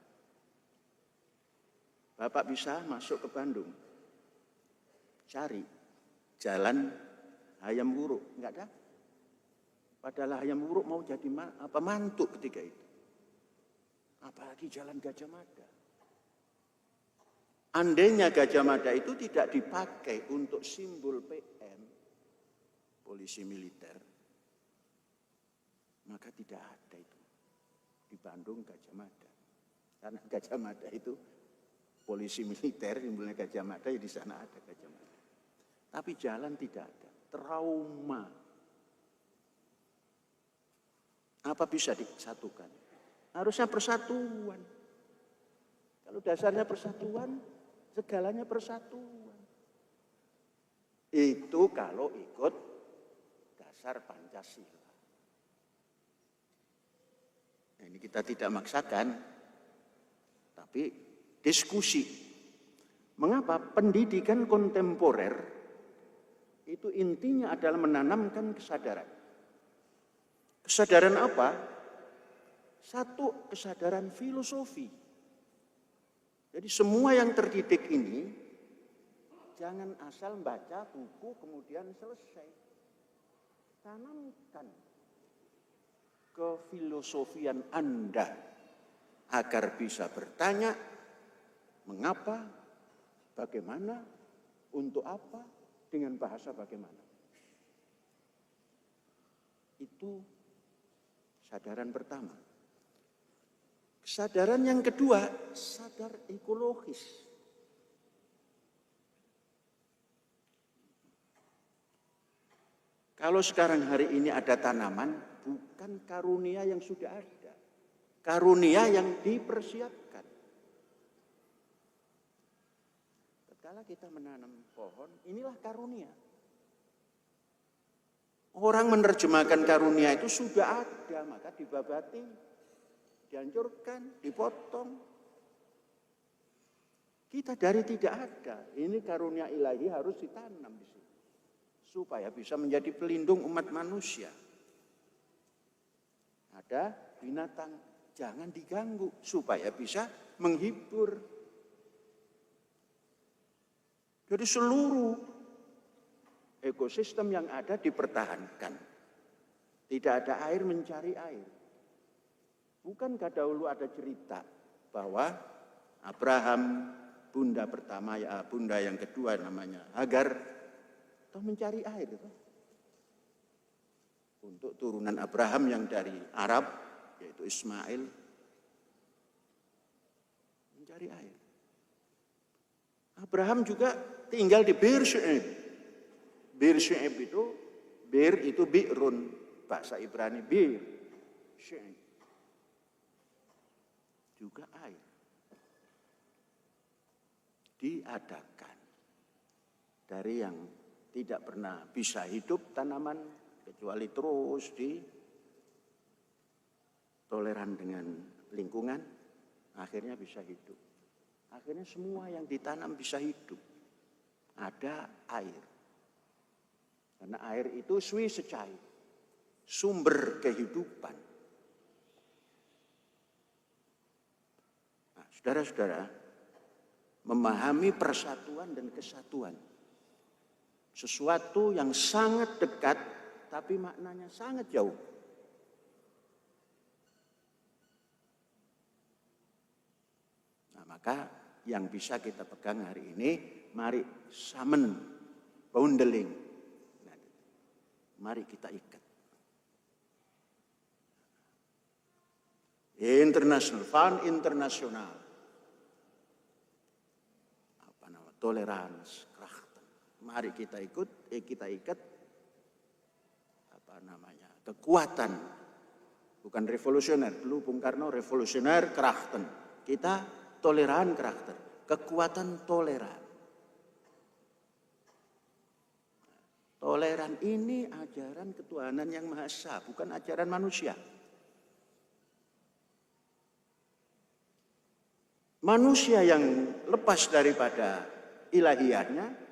Bapak bisa masuk ke Bandung, cari jalan Hayam Wuruk, enggak ada. Padahal Hayam Wuruk mau jadi mantu ketika itu. Apalagi jalan Gajah Mada. Andainya Gajah Mada itu tidak dipakai untuk simbol PM, polisi militer, maka tidak ada itu di Bandung Gajah Mada. Karena Gajah Mada itu polisi militer, simbolnya Gajah Mada, ya di sana ada Gajah Mada. Tapi jalan tidak ada, trauma. Apa bisa disatukan? Harusnya persatuan. Kalau dasarnya persatuan, segalanya persatuan. Itu kalau ikut dasar Pancasila. Nah, ini kita tidak maksakan, tapi diskusi. Mengapa pendidikan kontemporer itu intinya adalah menanamkan kesadaran. Kesadaran apa? Satu, kesadaran filosofi. Jadi semua yang terdidik ini jangan asal baca buku kemudian selesai. Tanamkan kefilosofian Anda agar bisa bertanya mengapa, bagaimana, untuk apa, dengan bahasa bagaimana. Itu kesadaran pertama. Kesadaran yang kedua, sadar ekologis. Kalau sekarang hari ini ada tanaman, bukan karunia yang sudah ada. Karunia yang dipersiapkan. Tatkala kita menanam pohon, inilah karunia. Orang menerjemahkan karunia itu sudah ada, maka dibabati, dihancurkan, dipotong. Kita dari tidak ada, ini karunia ilahi harus ditanam di sini. Supaya bisa menjadi pelindung umat manusia. Ada binatang, jangan diganggu, supaya bisa menghibur. Jadi seluruh ekosistem yang ada dipertahankan. Tidak ada air mencari air. Bukankah dahulu ada cerita bahwa Abraham, bunda pertama, ya bunda yang kedua namanya Hagar, mencari air itu. Untuk turunan Abraham yang dari Arab, yaitu Ismail, mencari air. Abraham juga tinggal di Bir Shu'aib. Bir Shu'aib itu, Bir itu bi'run, bahasa Ibrani Bir Shu'aib. Juga air. Diadakan dari yang tidak pernah bisa hidup tanaman, kecuali terus toleran dengan lingkungan, akhirnya bisa hidup. Akhirnya semua yang ditanam bisa hidup. Ada air. Karena air itu sui secai, sumber kehidupan. Nah, saudara-saudara, memahami persatuan dan kesatuan. Sesuatu yang sangat dekat, tapi maknanya sangat jauh. Nah, maka yang bisa kita pegang hari ini, mari samen, boundeling. Nah, mari kita ikat. International, fund internasional. Apa nama? Toleransi, krachten. Mari kita kita ikat. Apa namanya? Kekuatan. Bukan revolusioner. Dulu Bung Karno revolusioner, krachten. Kita toleran, krachten. Kekuatan toleran. Toleran ini ajaran ketuhanan yang Maha Esa, bukan ajaran manusia. Manusia yang lepas daripada ilahiyahnya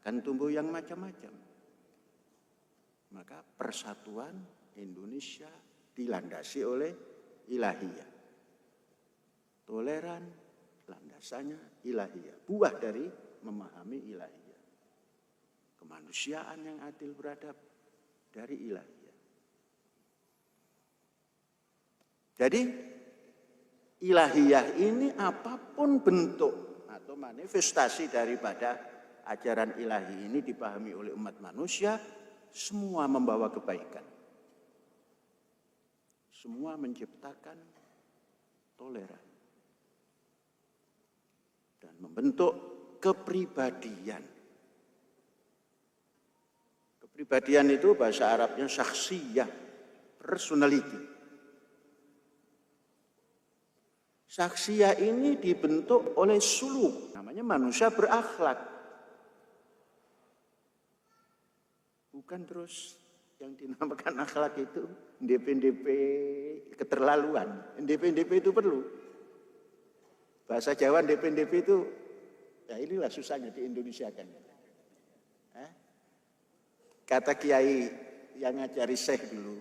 akan tumbuh yang macam-macam. Maka persatuan Indonesia dilandasi oleh ilahiyah. Toleran, landasannya ilahiyah. Buah dari memahami ilahiyah. Kemanusiaan yang adil beradab dari ilahiyah. Jadi ilahiyah ini apapun bentuk atau manifestasi daripada ajaran ilahi ini dipahami oleh umat manusia, semua membawa kebaikan. Semua menciptakan toleran. Dan membentuk kepribadian. Kepribadian itu bahasa Arabnya syakhsiyah, personality. Syakhsiyah ini dibentuk oleh suluk, namanya manusia berakhlak. Bukan terus yang dinamakan akhlak itu NDP-NDP keterlaluan. NDP-NDP itu perlu. Bahasa Jawa NDP-NDP itu, ya inilah susahnya di Indonesia kan. Kata kiai yang ngajari syekh dulu,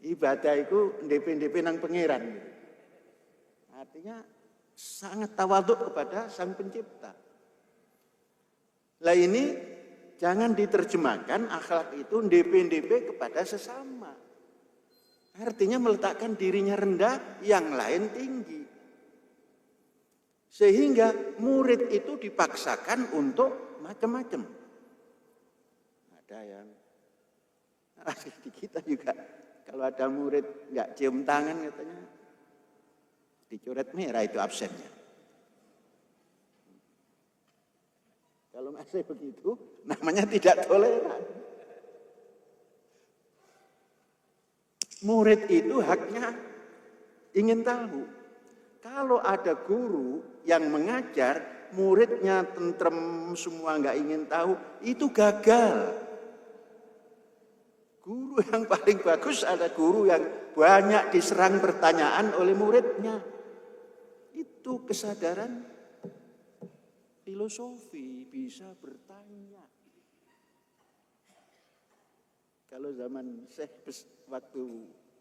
ibadah itu NDP-NDP nang pangeran gitu. Artinya sangat tawaduk kepada Sang Pencipta. Lah ini jangan diterjemahkan akhlak itu ndp kepada sesama. Artinya meletakkan dirinya rendah, yang lain tinggi. Sehingga murid itu dipaksakan untuk macam-macam. Ada yang di kita juga kalau ada murid nggak cium tangan katanya dicoret merah itu absennya. Kalau masih begitu namanya tidak toleran. Murid itu haknya ingin tahu. Kalau ada guru yang mengajar, muridnya tentrem semua nggak ingin tahu, itu gagal. Guru yang paling bagus ada guru yang banyak diserang pertanyaan oleh muridnya. Itu kesadaran filosofi, bisa bertanya. Kalau zaman Syekh waktu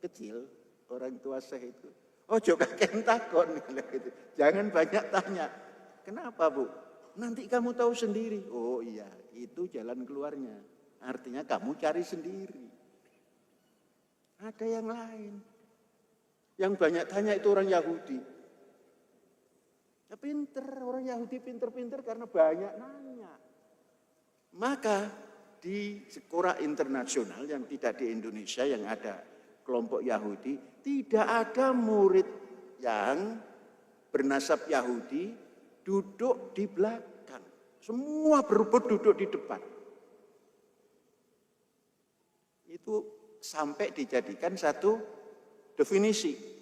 kecil, orang tua Syekh itu, ojo kakek takon, gitu. Jangan banyak tanya. Kenapa Bu? Nanti kamu tahu sendiri. Oh iya, itu jalan keluarnya. Artinya kamu cari sendiri. Ada yang lain. Yang banyak tanya itu orang Yahudi. Ya pinter, orang Yahudi pinter-pinter karena banyak nanya. Maka di sekolah internasional yang tidak di Indonesia yang ada kelompok Yahudi, tidak ada murid yang bernasab Yahudi duduk di belakang. Semua berebut duduk di depan. Itu sampai dijadikan satu definisi.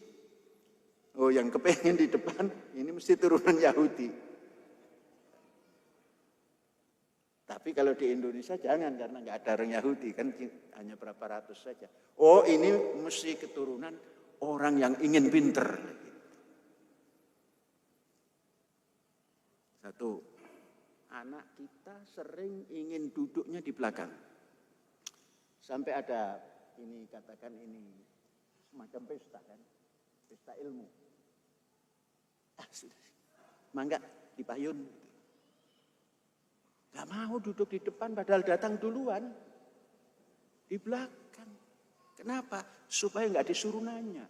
Oh, yang kepengen di depan ini mesti turunan Yahudi. Tapi kalau di Indonesia jangan, karena nggak ada orang Yahudi, kan hanya berapa ratus saja. Oh, ini mesti keturunan orang yang ingin pinter. Satu, anak kita sering ingin duduknya di belakang. Sampai ada ini, katakan ini semacam pesta kan, pesta ilmu. Mangga dipayun. Gak mau duduk di depan padahal datang duluan. Di belakang. Kenapa? Supaya gak disuruh nanya.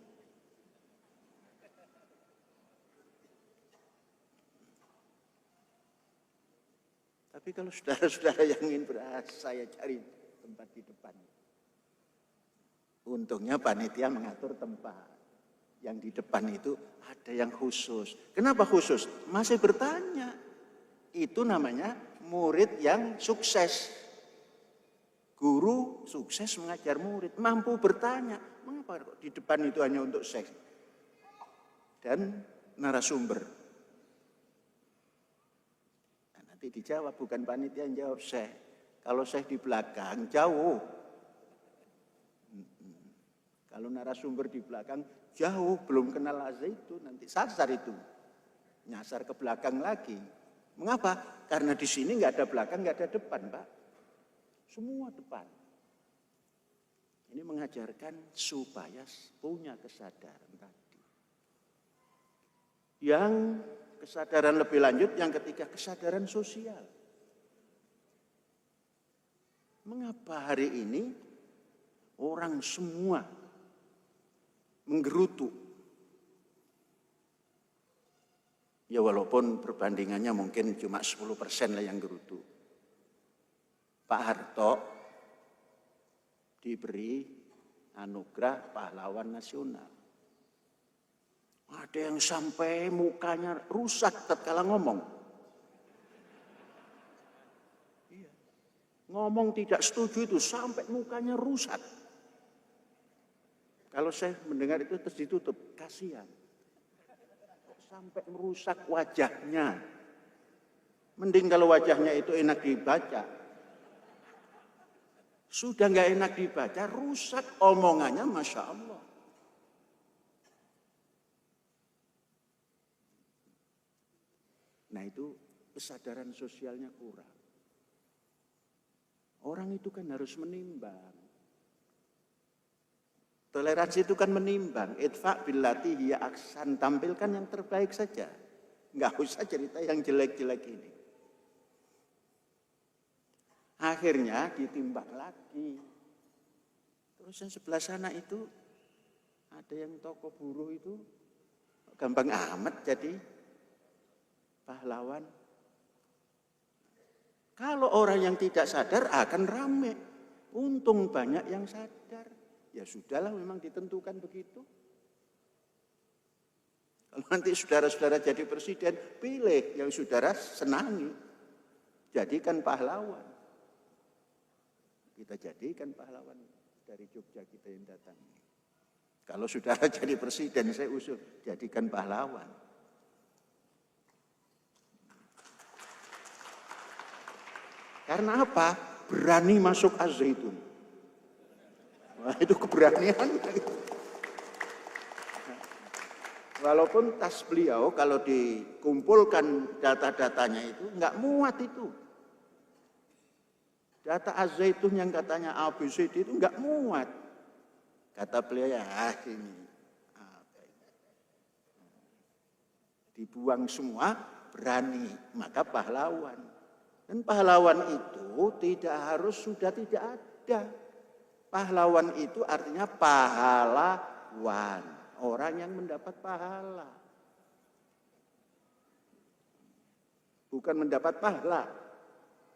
Tapi kalau saudara-saudara yang ingin saya cari tempat di depan. Untungnya panitia mengatur tempat. Yang di depan itu ada yang khusus. Kenapa khusus? Masih bertanya. Itu namanya murid yang sukses. Guru sukses mengajar murid. Mampu bertanya. Mengapa kok di depan itu hanya untuk seks? Dan narasumber. Nah, nanti dijawab. Bukan panitia yang jawab Syekh. Kalau Syekh di belakang jauh. Kalau narasumber di belakang jauh, belum kenal itu, nanti sasar itu. Nyasar ke belakang lagi. Mengapa? Karena di sini nggak ada belakang, nggak ada depan, Pak. Semua depan. Ini mengajarkan supaya punya kesadaran tadi. Yang kesadaran lebih lanjut, yang ketiga kesadaran sosial. Mengapa hari ini orang semua menggerutu? Ya walaupun perbandingannya mungkin cuma 10% lah yang gerutu. Pak Harto diberi anugerah pahlawan nasional. Ada yang sampai mukanya rusak tatkala ngomong. Iya. Ngomong tidak setuju itu sampai mukanya rusak. Kalau saya mendengar itu terus ditutup, kasihan. Sampai merusak wajahnya. Mending kalau wajahnya itu enak dibaca. Sudah nggak enak dibaca, rusak omongannya, Masya Allah. Nah itu kesadaran sosialnya kurang. Orang itu kan harus menimbang. Toleransi itu kan menimbang. Idfa' billati hiya ahsan. Tampilkan yang terbaik saja. Enggak usah cerita yang jelek-jelek ini. Akhirnya ditimbang lagi. Terus yang sebelah sana itu ada yang tokoh buruh itu gampang amat jadi pahlawan. Kalau orang yang tidak sadar akan rame. Untung banyak yang sadar. Ya sudahlah, memang ditentukan begitu. Kalau nanti saudara-saudara jadi presiden, pilih yang saudara senangi. Jadikan pahlawan. Kita jadikan pahlawan dari Jogja kita yang datang. Kalau saudara jadi presiden, saya usul, jadikan pahlawan. Karena apa? Berani masuk Az-Zaitun. Wah, itu keberanian. Walaupun tas beliau kalau dikumpulkan data-datanya itu nggak muat itu. Data Az-Zaitun yang katanya ABCD itu nggak muat. Kata beliau, ya ini. Dibuang semua, berani, maka pahlawan. Dan pahlawan itu sudah tidak ada. Pahlawan itu artinya pahlawan. Orang yang mendapat pahala. Bukan mendapat pahala.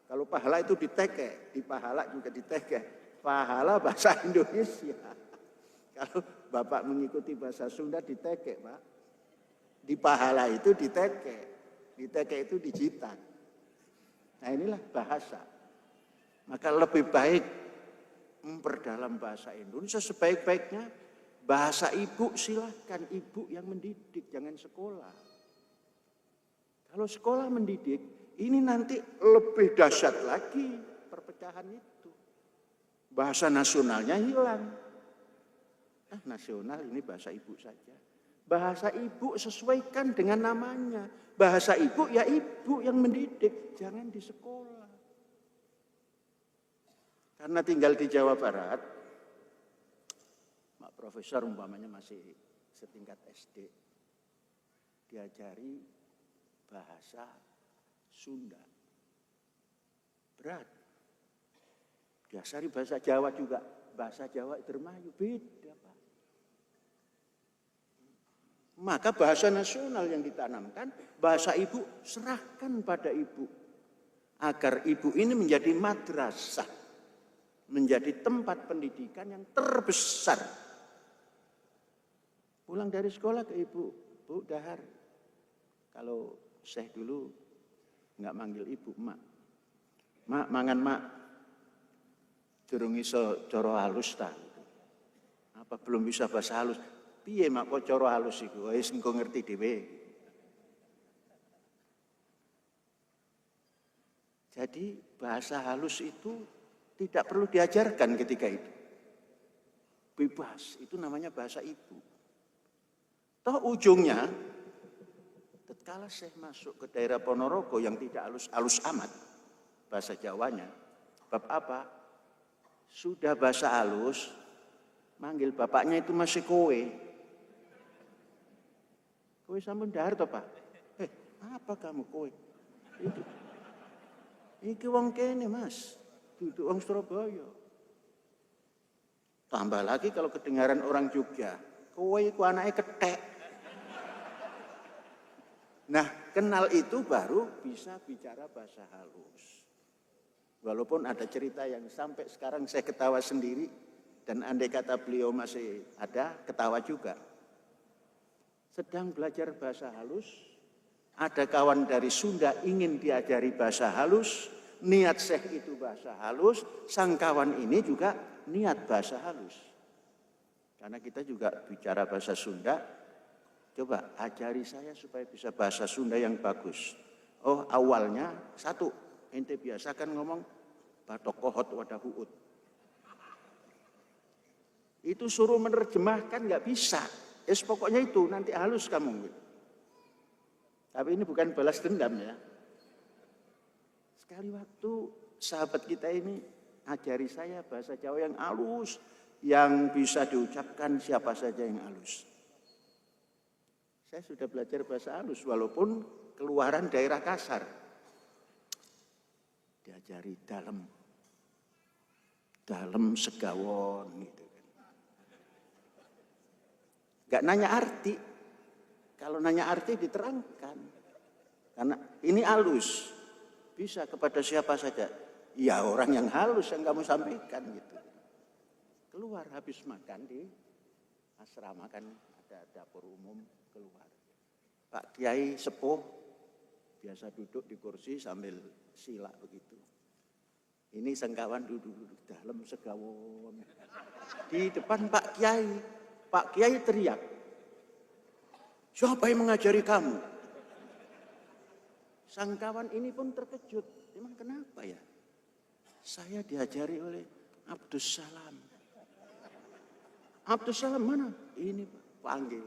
Kalau pahala itu diteke, di pahala juga diteke. Pahala bahasa Indonesia. Kalau Bapak mengikuti bahasa Sunda diteke, Pak. Di pahala itu diteke. Diteke itu dijitak. Nah inilah bahasa. Maka lebih baik memperdalam bahasa Indonesia sebaik-baiknya. Bahasa ibu silahkan, ibu yang mendidik, jangan sekolah. Kalau sekolah mendidik, ini nanti lebih dahsyat lagi perpecahan itu. Bahasa nasionalnya hilang. Nasional ini bahasa ibu saja. Bahasa ibu sesuaikan dengan namanya. Bahasa ibu ya ibu yang mendidik, jangan di sekolah. Karena tinggal di Jawa Barat, profesor umpamanya masih setingkat SD, diajari bahasa Sunda. Berat. Diajari bahasa Jawa juga. Bahasa Jawa Indramayu beda, Pak. Maka bahasa nasional yang ditanamkan, bahasa ibu serahkan pada ibu. Agar ibu ini menjadi madrasah. Menjadi tempat pendidikan yang terbesar. Pulang dari sekolah ke ibu, Bu dahar. Kalau Syekh dulu nggak manggil ibu, mak. Mak, mangan mak. Durung iso coro halus ta. Apa belum bisa bahasa halus? Piye mak kok coro halus iku? Wis engko ngerti dhewe. Jadi bahasa halus itu tidak perlu diajarkan ketika itu. Bebas, itu namanya bahasa ibu. Toh ujungnya, tatkala saya masuk ke daerah Ponorogo yang tidak halus-halus amat, bahasa Jawanya, bab apa? Sudah bahasa halus, manggil bapaknya itu masih kowe. Kowe sampun dahar toh Pak? Apa kamu kowe? Iki wong kene Mas, duduk wong Surabaya. Tambah lagi kalau kedengaran orang Jogja, kowe iku anake kethek. Nah, kenal itu baru bisa bicara bahasa halus. Walaupun ada cerita yang sampai sekarang saya ketawa sendiri, dan andai kata beliau masih ada, ketawa juga. Sedang belajar bahasa halus, ada kawan dari Sunda ingin diajari bahasa halus, niat Syekh itu bahasa halus, sang kawan ini juga niat bahasa halus. Karena kita juga bicara bahasa Sunda, coba ajari saya supaya bisa bahasa Sunda yang bagus. Oh awalnya satu, ente biasakan ngomong batok kohot wadah huut. Itu suruh menerjemahkan nggak bisa. Pokoknya itu nanti halus kamu. Tapi ini bukan balas dendam ya. Sekali waktu sahabat kita ini ajari saya bahasa Jawa yang halus, yang bisa diucapkan siapa saja yang halus. Saya sudah belajar bahasa halus walaupun keluaran daerah kasar. Diajari dalam dalem segawon gitu kan. Gak nanya arti. Kalau nanya arti diterangkan. Karena ini halus. Bisa kepada siapa saja. Ya orang yang halus yang kamu sampaikan gitu. Keluar habis makan di asrama kan ada dapur umum keluar. Pak Kiai sepuh biasa duduk di kursi sambil sila begitu. Ini sengkawan duduk dalam segawon. Di depan Pak Kiai. Pak Kiai teriak. Siapa yang mengajari kamu? Sangkawan ini pun terkejut. Emang kenapa ya? Saya diajari oleh Abdus Salam. Abdus Salam mana? Ini panggil.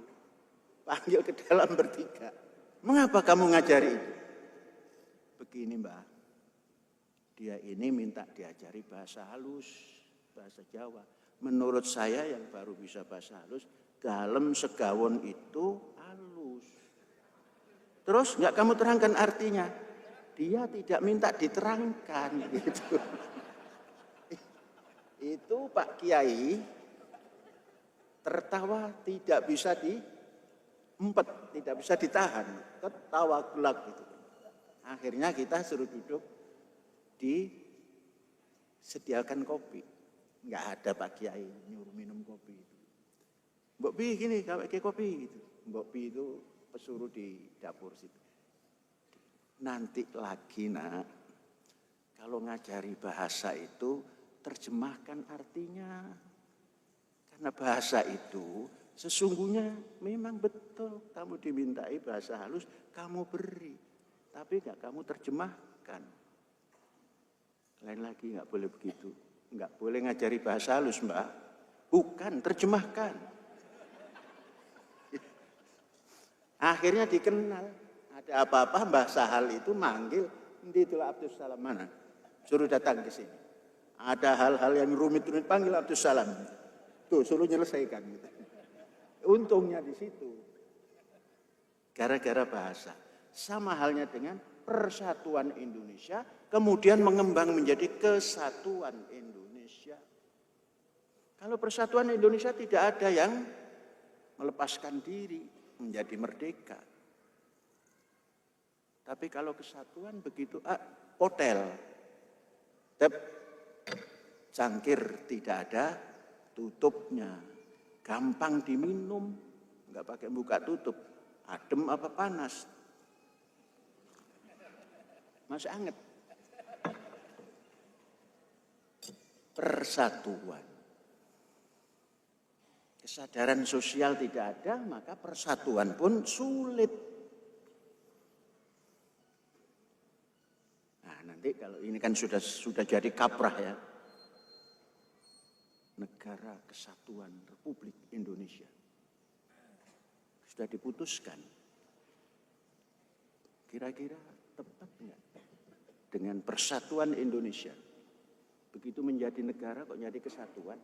Panggil ke dalam bertiga. Mengapa kamu ngajari itu? Begini Mbak. Dia ini minta diajari bahasa halus, bahasa Jawa. Menurut saya yang baru bisa bahasa halus, dalam segawon itu halus. Terus nggak kamu terangkan artinya? Dia tidak minta diterangkan gitu. Itu Pak Kiai tertawa tidak bisa diempet, tidak bisa ditahan, ketawa gelak gitu. Akhirnya kita suruh duduk disediakan kopi. Nggak ada Pak Kiai nyuruh minum kopi itu. Mbok Pi gini, kayak kopi gitu. Mbok Pi itu pesuruh di dapur situ. Nanti lagi nak, kalau ngajari bahasa itu terjemahkan artinya. Karena bahasa itu sesungguhnya memang betul kamu dimintai bahasa halus, kamu beri. Tapi enggak kamu terjemahkan. Lain lagi enggak boleh begitu. Enggak boleh ngajari bahasa halus Mbak. Bukan, terjemahkan. Akhirnya dikenal. Ada apa-apa Mbah Sahal itu manggil, itulah Abdus Salam mana? Suruh datang ke sini. Ada hal-hal yang rumit-rumit panggil Abdus Salam. Tuh, suruh nyelesaikan. Gitu. Untungnya di situ. Gara-gara bahasa. Sama halnya dengan persatuan Indonesia, kemudian mengembang menjadi kesatuan Indonesia. Kalau persatuan Indonesia tidak ada yang melepaskan diri menjadi merdeka. Tapi kalau kesatuan begitu, hotel, cangkir tidak ada tutupnya, gampang diminum, nggak pakai buka tutup, adem apa panas, masih anget. Persatuan, kesadaran sosial tidak ada, maka persatuan pun sulit. Nanti kalau ini kan sudah jadi kaprah ya. Negara Kesatuan Republik Indonesia. Sudah diputuskan. Kira-kira tepat enggak dengan persatuan Indonesia? Begitu menjadi negara kok jadi kesatuan?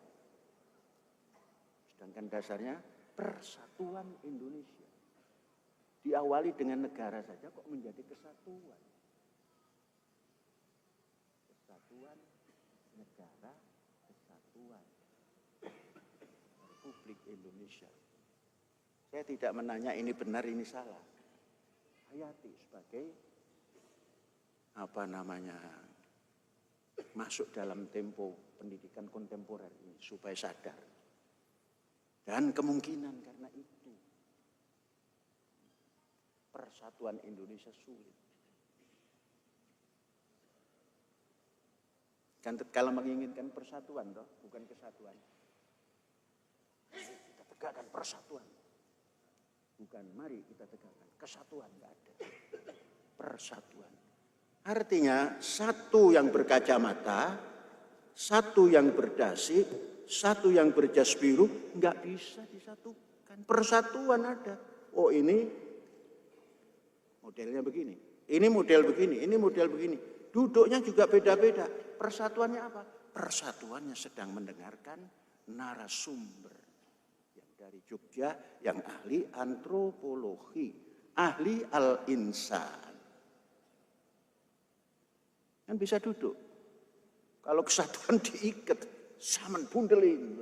Sedangkan dasarnya persatuan Indonesia. Diawali dengan negara saja kok menjadi kesatuan. Kesatuan Negara Kesatuan Republik Indonesia. Saya tidak menanya ini benar ini salah. Hayati sebagai masuk dalam tempo pendidikan kontemporer ini supaya sadar. Dan kemungkinan karena itu persatuan Indonesia sulit. Kan kalau menginginkan persatuan toh, bukan kesatuan. Kita tegakkan persatuan. Bukan mari kita tegakkan kesatuan, enggak ada. Persatuan. Artinya satu yang berkacamata, satu yang berdasi, satu yang berjas biru, enggak bisa disatukan. Persatuan ada. Oh ini modelnya begini, ini model begini, ini model begini. Duduknya juga beda-beda. Persatuannya apa? Persatuannya sedang mendengarkan narasumber yang dari Jogja, yang ahli antropologi, ahli al-insan. Kan bisa duduk. Kalau kesatuan diikat, Samen bundeling.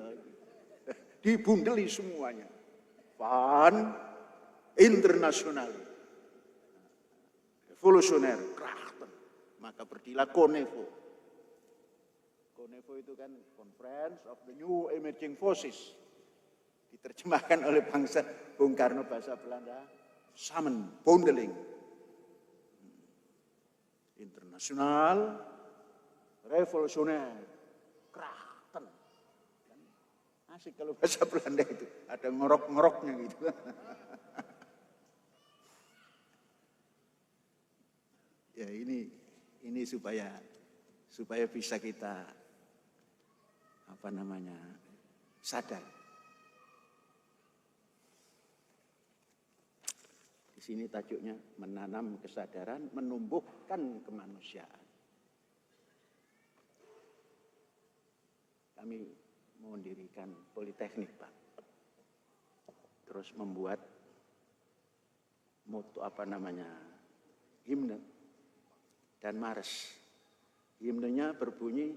Dibundeli semuanya. Van internasional. Revolusioner, krachten. Maka berdirilah Konevo. Konevo itu kan Conference of the New Emerging Forces. Diterjemahkan oleh bangsa Bung Karno bahasa Belanda. Samen bundeling. Internasional, revolusioner, krachten. Asik kalau bahasa Belanda itu, ada ngorok-ngoroknya gitu. Ya ini supaya bisa kita sadar. Di sini tajuknya menanam kesadaran, menumbuhkan kemanusiaan. Kami mendirikan Politeknik, Pak. Terus membuat himne dan mars. Himnenya berbunyi,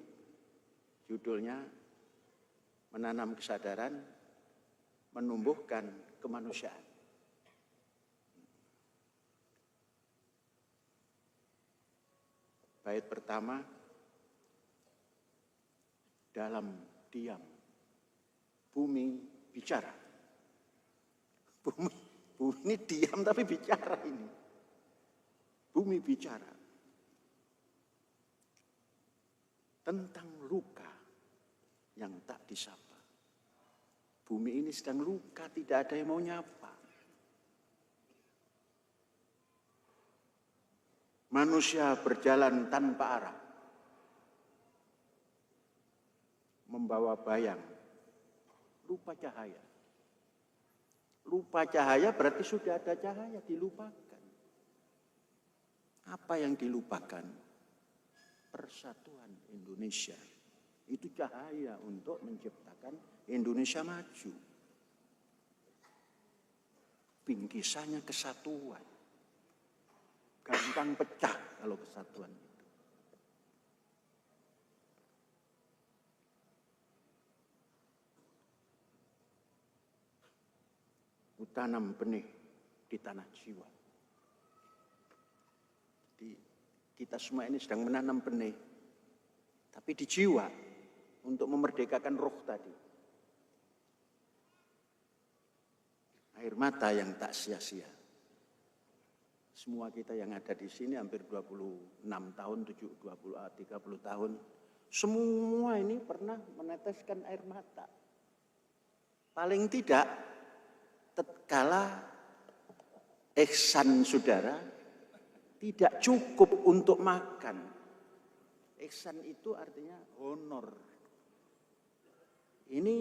judulnya menanam kesadaran, menumbuhkan kemanusiaan. Bait pertama, dalam diam, bumi bicara. Bumi ini diam tapi bicara ini. Bumi bicara. Tentang luka yang tak disapa. Bumi ini sedang luka, tidak ada yang mau nyapa. Manusia berjalan tanpa arah. Membawa bayang. Lupa cahaya. Lupa cahaya berarti sudah ada cahaya, dilupakan. Apa yang dilupakan? Persatuan Indonesia. Itu cahaya untuk menciptakan Indonesia maju. Bingkisannya kesatuan. Gampang pecah kalau kesatuan itu. Tanam benih di tanah jiwa. Jadi kita semua ini sedang menanam benih, tapi di jiwa untuk memerdekakan roh tadi. Air mata yang tak sia-sia. Semua kita yang ada di sini hampir 26 tahun, 30 tahun, semua ini pernah meneteskan air mata. Paling tidak, tatkala ihsan saudara tidak cukup untuk makan. Ihsan itu artinya honor. Ini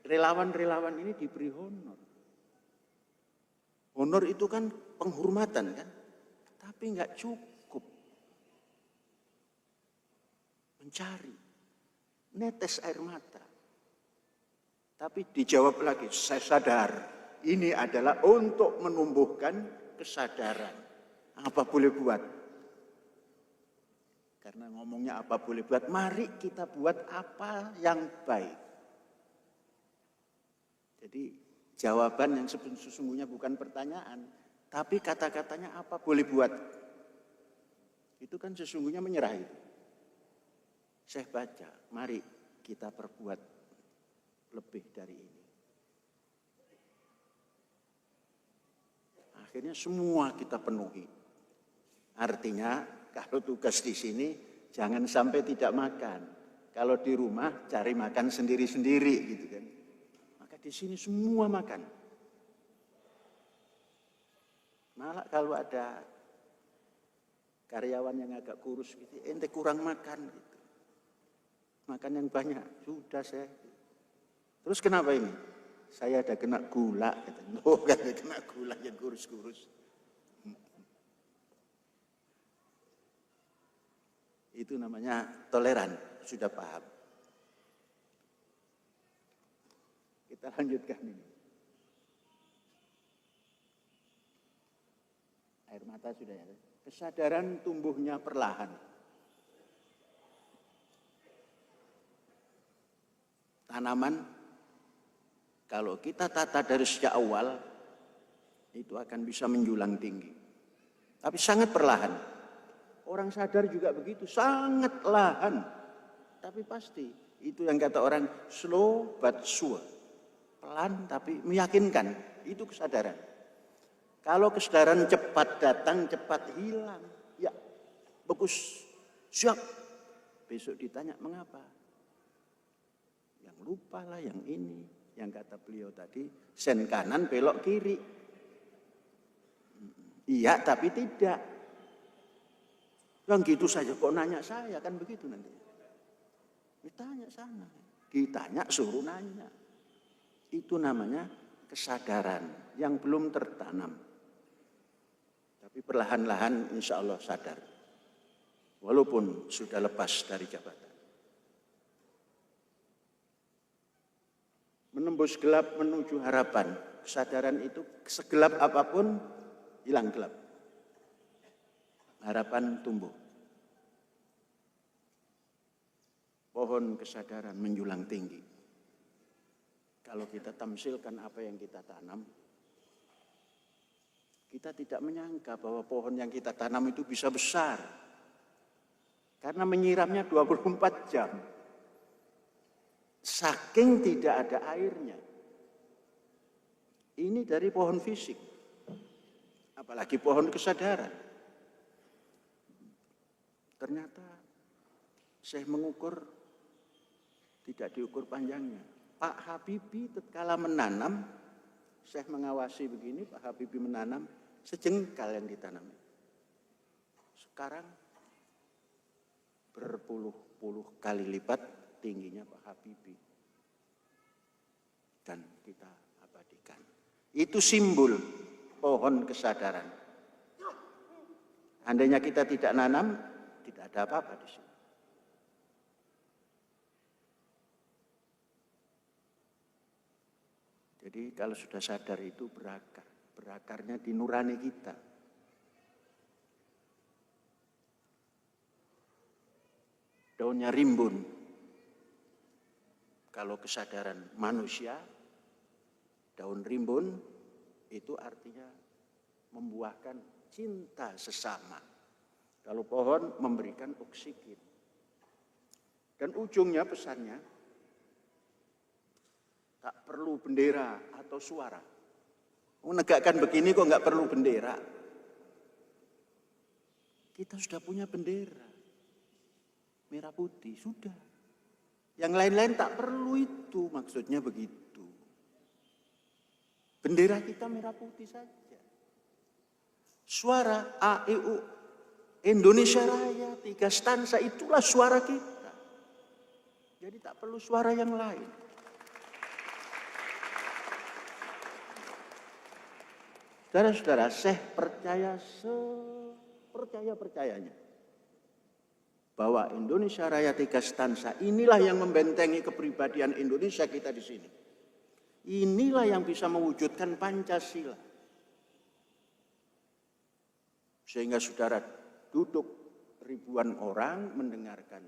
relawan-relawan ini diberi honor. Honor itu kan penghormatan kan, tapi nggak cukup. Mencari, netes air mata. Tapi dijawab lagi, saya sadar ini adalah untuk menumbuhkan kesadaran. Apa boleh buat? Karena ngomongnya apa boleh buat, mari kita buat apa yang baik. Jadi jawaban yang sesungguhnya bukan pertanyaan, tapi kata-katanya apa boleh buat. Itu kan sesungguhnya menyerah itu. Saya baca, mari kita perbuat lebih dari ini. Akhirnya semua kita penuhi. Artinya kalau tugas di sini jangan sampai tidak makan. Kalau di rumah cari makan sendiri-sendiri gitu kan. Maka di sini semua makan. Malah kalau ada karyawan yang agak kurus gitu, ente kurang makan gitu. Makan yang banyak, sudah saya. Terus kenapa ini? Saya ada kena gula. Oh, kan kena gula yang kurus-kurus. Itu namanya toleran, sudah paham. Kita lanjutkan ini. Air mata sudah ya. Kesadaran tumbuhnya perlahan. tanaman, kalau kita tata dari sejak awal, itu akan bisa menjulang tinggi. Tapi sangat perlahan. Orang sadar juga begitu, sangat lahan. Tapi pasti, itu yang kata orang slow but sure. Pelan tapi meyakinkan, itu kesadaran. Kalau kesadaran cepat datang, cepat hilang. Ya, bagus, siap. Besok ditanya mengapa. Yang lupa lah yang ini. Yang kata beliau tadi, sen kanan belok kiri. Iya tapi tidak. Yang gitu saja kok nanya saya, kan begitu nanti. Ditanya sana, ditanya suruh nanya. Itu namanya kesadaran yang belum tertanam. Tapi perlahan-lahan insya Allah sadar. Walaupun sudah lepas dari jabatan. Menembus gelap menuju harapan. Kesadaran itu segelap apapun hilang gelap. Harapan tumbuh. Pohon kesadaran menjulang tinggi. Kalau kita tamsilkan apa yang kita tanam, kita tidak menyangka bahwa pohon yang kita tanam itu bisa besar. Karena menyiramnya 24 jam. Saking tidak ada airnya. Ini dari pohon fisik. Apalagi pohon kesadaran. Ternyata saya mengukur, tidak diukur panjangnya. Pak Habibie tatkala menanam, saya mengawasi begini, Pak Habibie menanam, sejengkal yang ditanam. Sekarang berpuluh-puluh kali lipat tingginya Pak Habibie. Dan kita abadikan. Itu simbol pohon kesadaran. Andainya kita tidak nanam, tidak ada apa-apa di sini. Jadi kalau sudah sadar itu berakar. Berakarnya di nurani kita. Daunnya rimbun. Kalau kesadaran manusia, daun rimbun itu artinya membuahkan cinta sesama. Kalau pohon memberikan oksigen. Dan ujungnya pesannya, tak perlu bendera atau suara. Menegakkan begini kok nggak perlu bendera. Kita sudah punya bendera. Merah putih, sudah. Yang lain-lain tak perlu itu, maksudnya begitu. Bendera kita merah putih saja. Suara A, E, U, Indonesia Raya, 3 stansa, itulah suara kita. Jadi tak perlu suara yang lain. Saudara-saudara, saya percaya sepercaya-percayanya bahwa Indonesia Raya 3 stansa inilah yang membentengi kepribadian Indonesia kita di sini. Inilah yang bisa mewujudkan Pancasila. Sehingga saudara duduk ribuan orang mendengarkan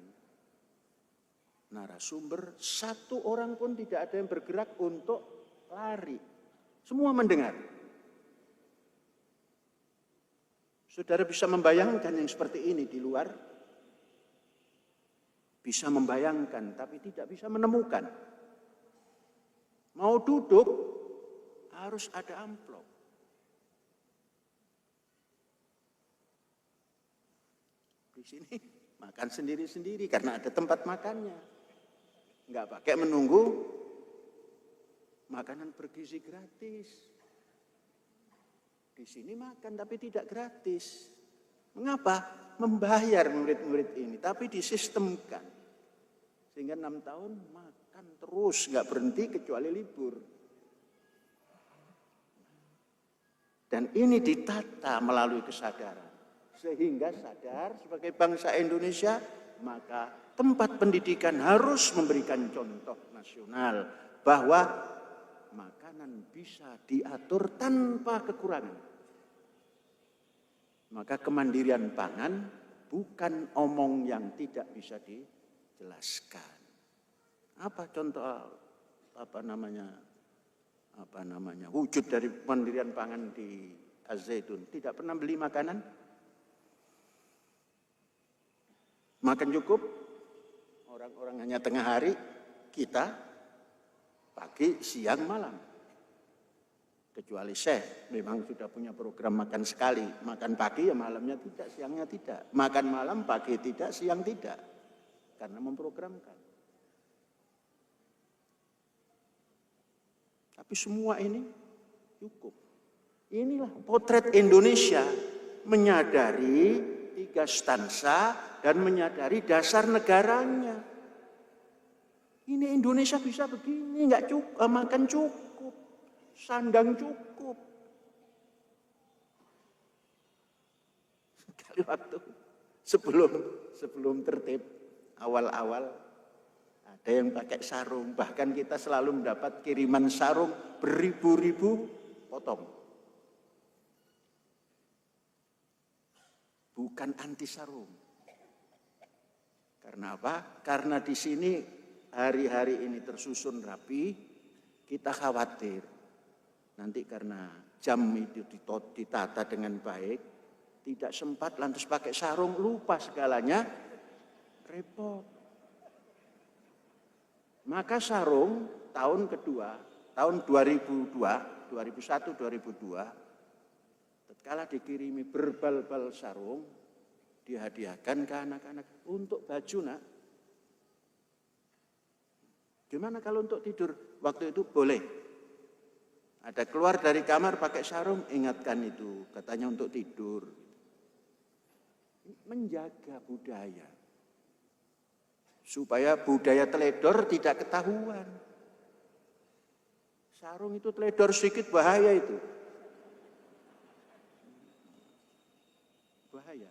narasumber, satu orang pun tidak ada yang bergerak untuk lari. Semua mendengar. Saudara bisa membayangkan yang seperti ini di luar? Bisa membayangkan, tapi tidak bisa menemukan. Mau duduk, harus ada amplop. Di sini makan sendiri-sendiri karena ada tempat makannya. Enggak pakai menunggu makanan bergizi gratis. Di sini makan tapi tidak gratis. Mengapa? Membayar murid-murid ini, tapi disistemkan. Sehingga 6 tahun makan terus, enggak berhenti kecuali libur. Dan ini ditata melalui kesadaran. Sehingga sadar sebagai bangsa Indonesia, maka tempat pendidikan harus memberikan contoh nasional bahwa makanan bisa diatur tanpa kekurangan. Maka kemandirian pangan bukan omong yang tidak bisa dijelaskan. Apa contoh wujud dari pendirian pangan di Az-Zaitun? Tidak pernah beli makanan, makan cukup, orang-orang hanya tengah hari, kita pagi, siang, malam. Kecuali Syekh, memang sudah punya program makan sekali, makan pagi ya malamnya tidak, siangnya tidak. Makan malam, pagi tidak, siang tidak. Karena memprogramkan. Tapi semua ini cukup. Inilah potret Indonesia, menyadari 3 stansa dan menyadari dasar negaranya. Ini Indonesia bisa begini, nggak cukup, makan cukup, sandang cukup. Sekali waktu sebelum tertib awal-awal ada yang pakai sarung, bahkan kita selalu mendapat kiriman sarung beribu-ribu potong. Bukan anti sarung. Karena apa? Karena di sini hari-hari ini tersusun rapi, kita khawatir nanti karena jam itu ditata dengan baik, tidak sempat lantas pakai sarung, lupa segalanya, repot. Maka sarung tahun kedua, tahun 2001, 2002, tatkala dikirimi berbal-bal sarung, dihadiahkan ke anak-anak untuk baju, nak. Gimana kalau untuk tidur? Waktu itu boleh. Ada keluar dari kamar pakai sarung, ingatkan itu, katanya untuk tidur. Menjaga budaya. Supaya budaya teledor tidak ketahuan. Sarung itu teledor sedikit bahaya itu. Bahaya.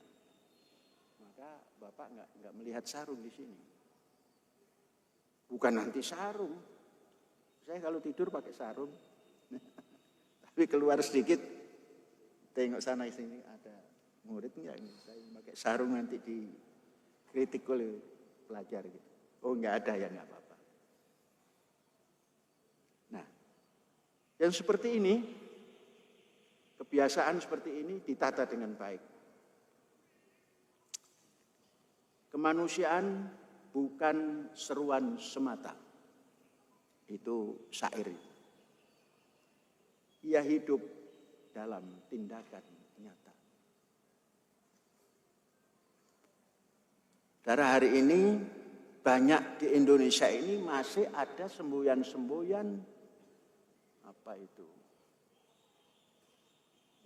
Maka Bapak nggak melihat sarung di sini. Bukan anti sarung. Saya kalau tidur pakai sarung. Tapi keluar sedikit, tengok sana sini ada murid enggak? Saya pakai sarung nanti dikritik oleh pelajar gitu. Oh enggak ada ya, enggak apa-apa. Nah, yang seperti ini, kebiasaan seperti ini ditata dengan baik. Kemanusiaan bukan seruan semata. Itu syair. Ia hidup dalam tindakan nyata. Karena hari ini banyak di Indonesia ini masih ada semboyan-semboyan apa itu?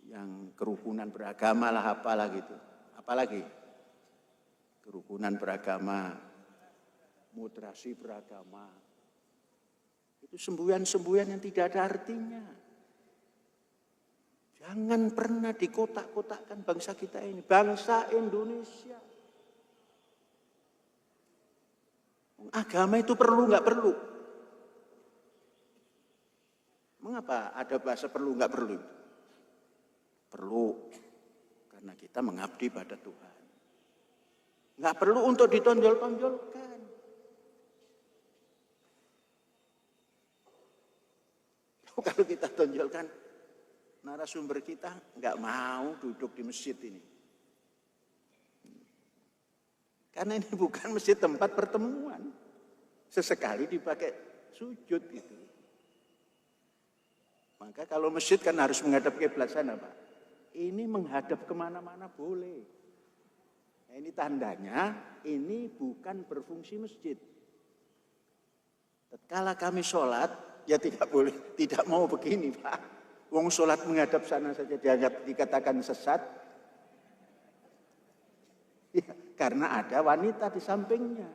Yang kerukunan beragama lah apalah gitu. Apalagi? Kerukunan beragama, moderasi beragama. Itu semboyan-semboyan yang tidak ada artinya. Jangan pernah dikotak-kotakkan bangsa kita ini, bangsa Indonesia. Agama itu perlu nggak perlu? Mengapa ada bahasa perlu nggak perlu? Perlu, karena kita mengabdi pada Tuhan. Nggak perlu untuk ditonjol-tonjolkan. Kalau kita tonjolkan, narasumber kita nggak mau duduk di masjid ini. Karena ini bukan masjid tempat pertemuan. Sesekali dipakai sujud gitu. Maka kalau masjid kan harus menghadap kiblat sana, Pak. Ini menghadap kemana-mana boleh. Nah, ini tandanya ini bukan berfungsi masjid. Tatkala kami sholat, ya tidak boleh, tidak mau begini, Pak. Wong sholat menghadap sana saja dianggap dikatakan sesat. Ya, karena ada wanita di sampingnya.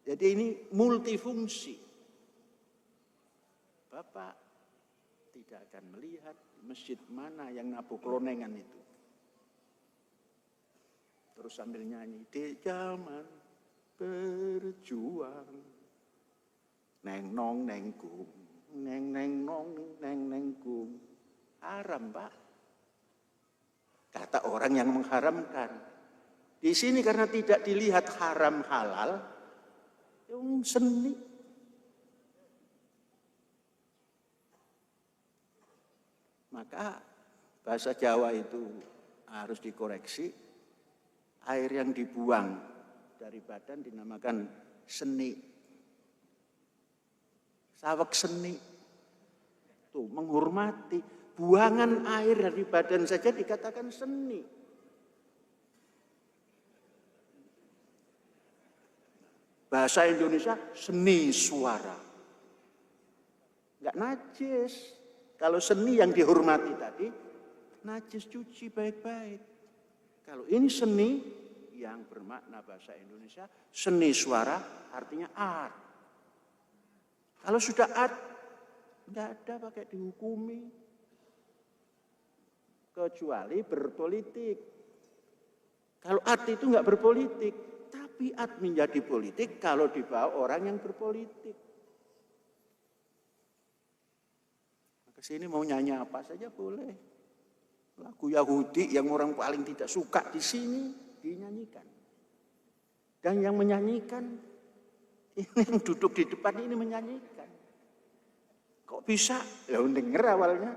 Jadi ini multifungsi. Bapak tidak akan melihat masjid mana yang nabuh kelonengan itu. Terus sambil nyanyi, di zaman berjuang. Neng nong neng gung, neng neng nong neng neng gung. Haram, Pak. Kata orang yang mengharamkan. Di sini karena tidak dilihat haram halal, yang seni. Maka bahasa Jawa itu harus dikoreksi. Air yang dibuang dari badan dinamakan seni. Sawek seni. Tuh, menghormati. Buangan air dari badan saja dikatakan seni. Bahasa Indonesia seni suara. Enggak najis. Kalau seni yang dihormati tadi, najis cuci baik-baik. Kalau ini seni yang bermakna bahasa Indonesia, seni suara artinya art. Kalau sudah art, enggak ada pakai dihukumi. Kecuali berpolitik. Kalau art itu enggak berpolitik. Tapi art menjadi politik kalau dibawa orang yang berpolitik. Kesini mau nyanyi apa saja boleh. Lagu Yahudi yang orang paling tidak suka di sini dinyanyikan. Dan yang menyanyikan, ini yang duduk di depan ini menyanyikan. Kok bisa? Ya denger awalnya.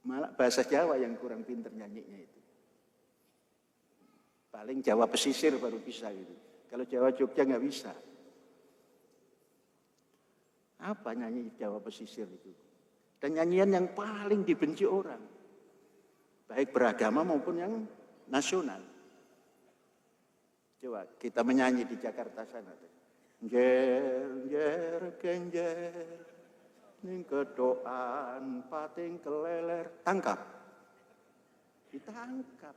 Malah bahasa Jawa yang kurang pinter nyanyinya itu. Paling Jawa pesisir baru bisa gitu. Kalau Jawa Jogja nggak bisa. Apa nyanyi Jawa pesisir itu? Dan nyanyian yang paling dibenci orang. Baik beragama maupun yang nasional. Coba kita menyanyi di Jakarta sana. Jer, jer, genjer. Ning kedoan pating keleler, tangkap. Ditangkap.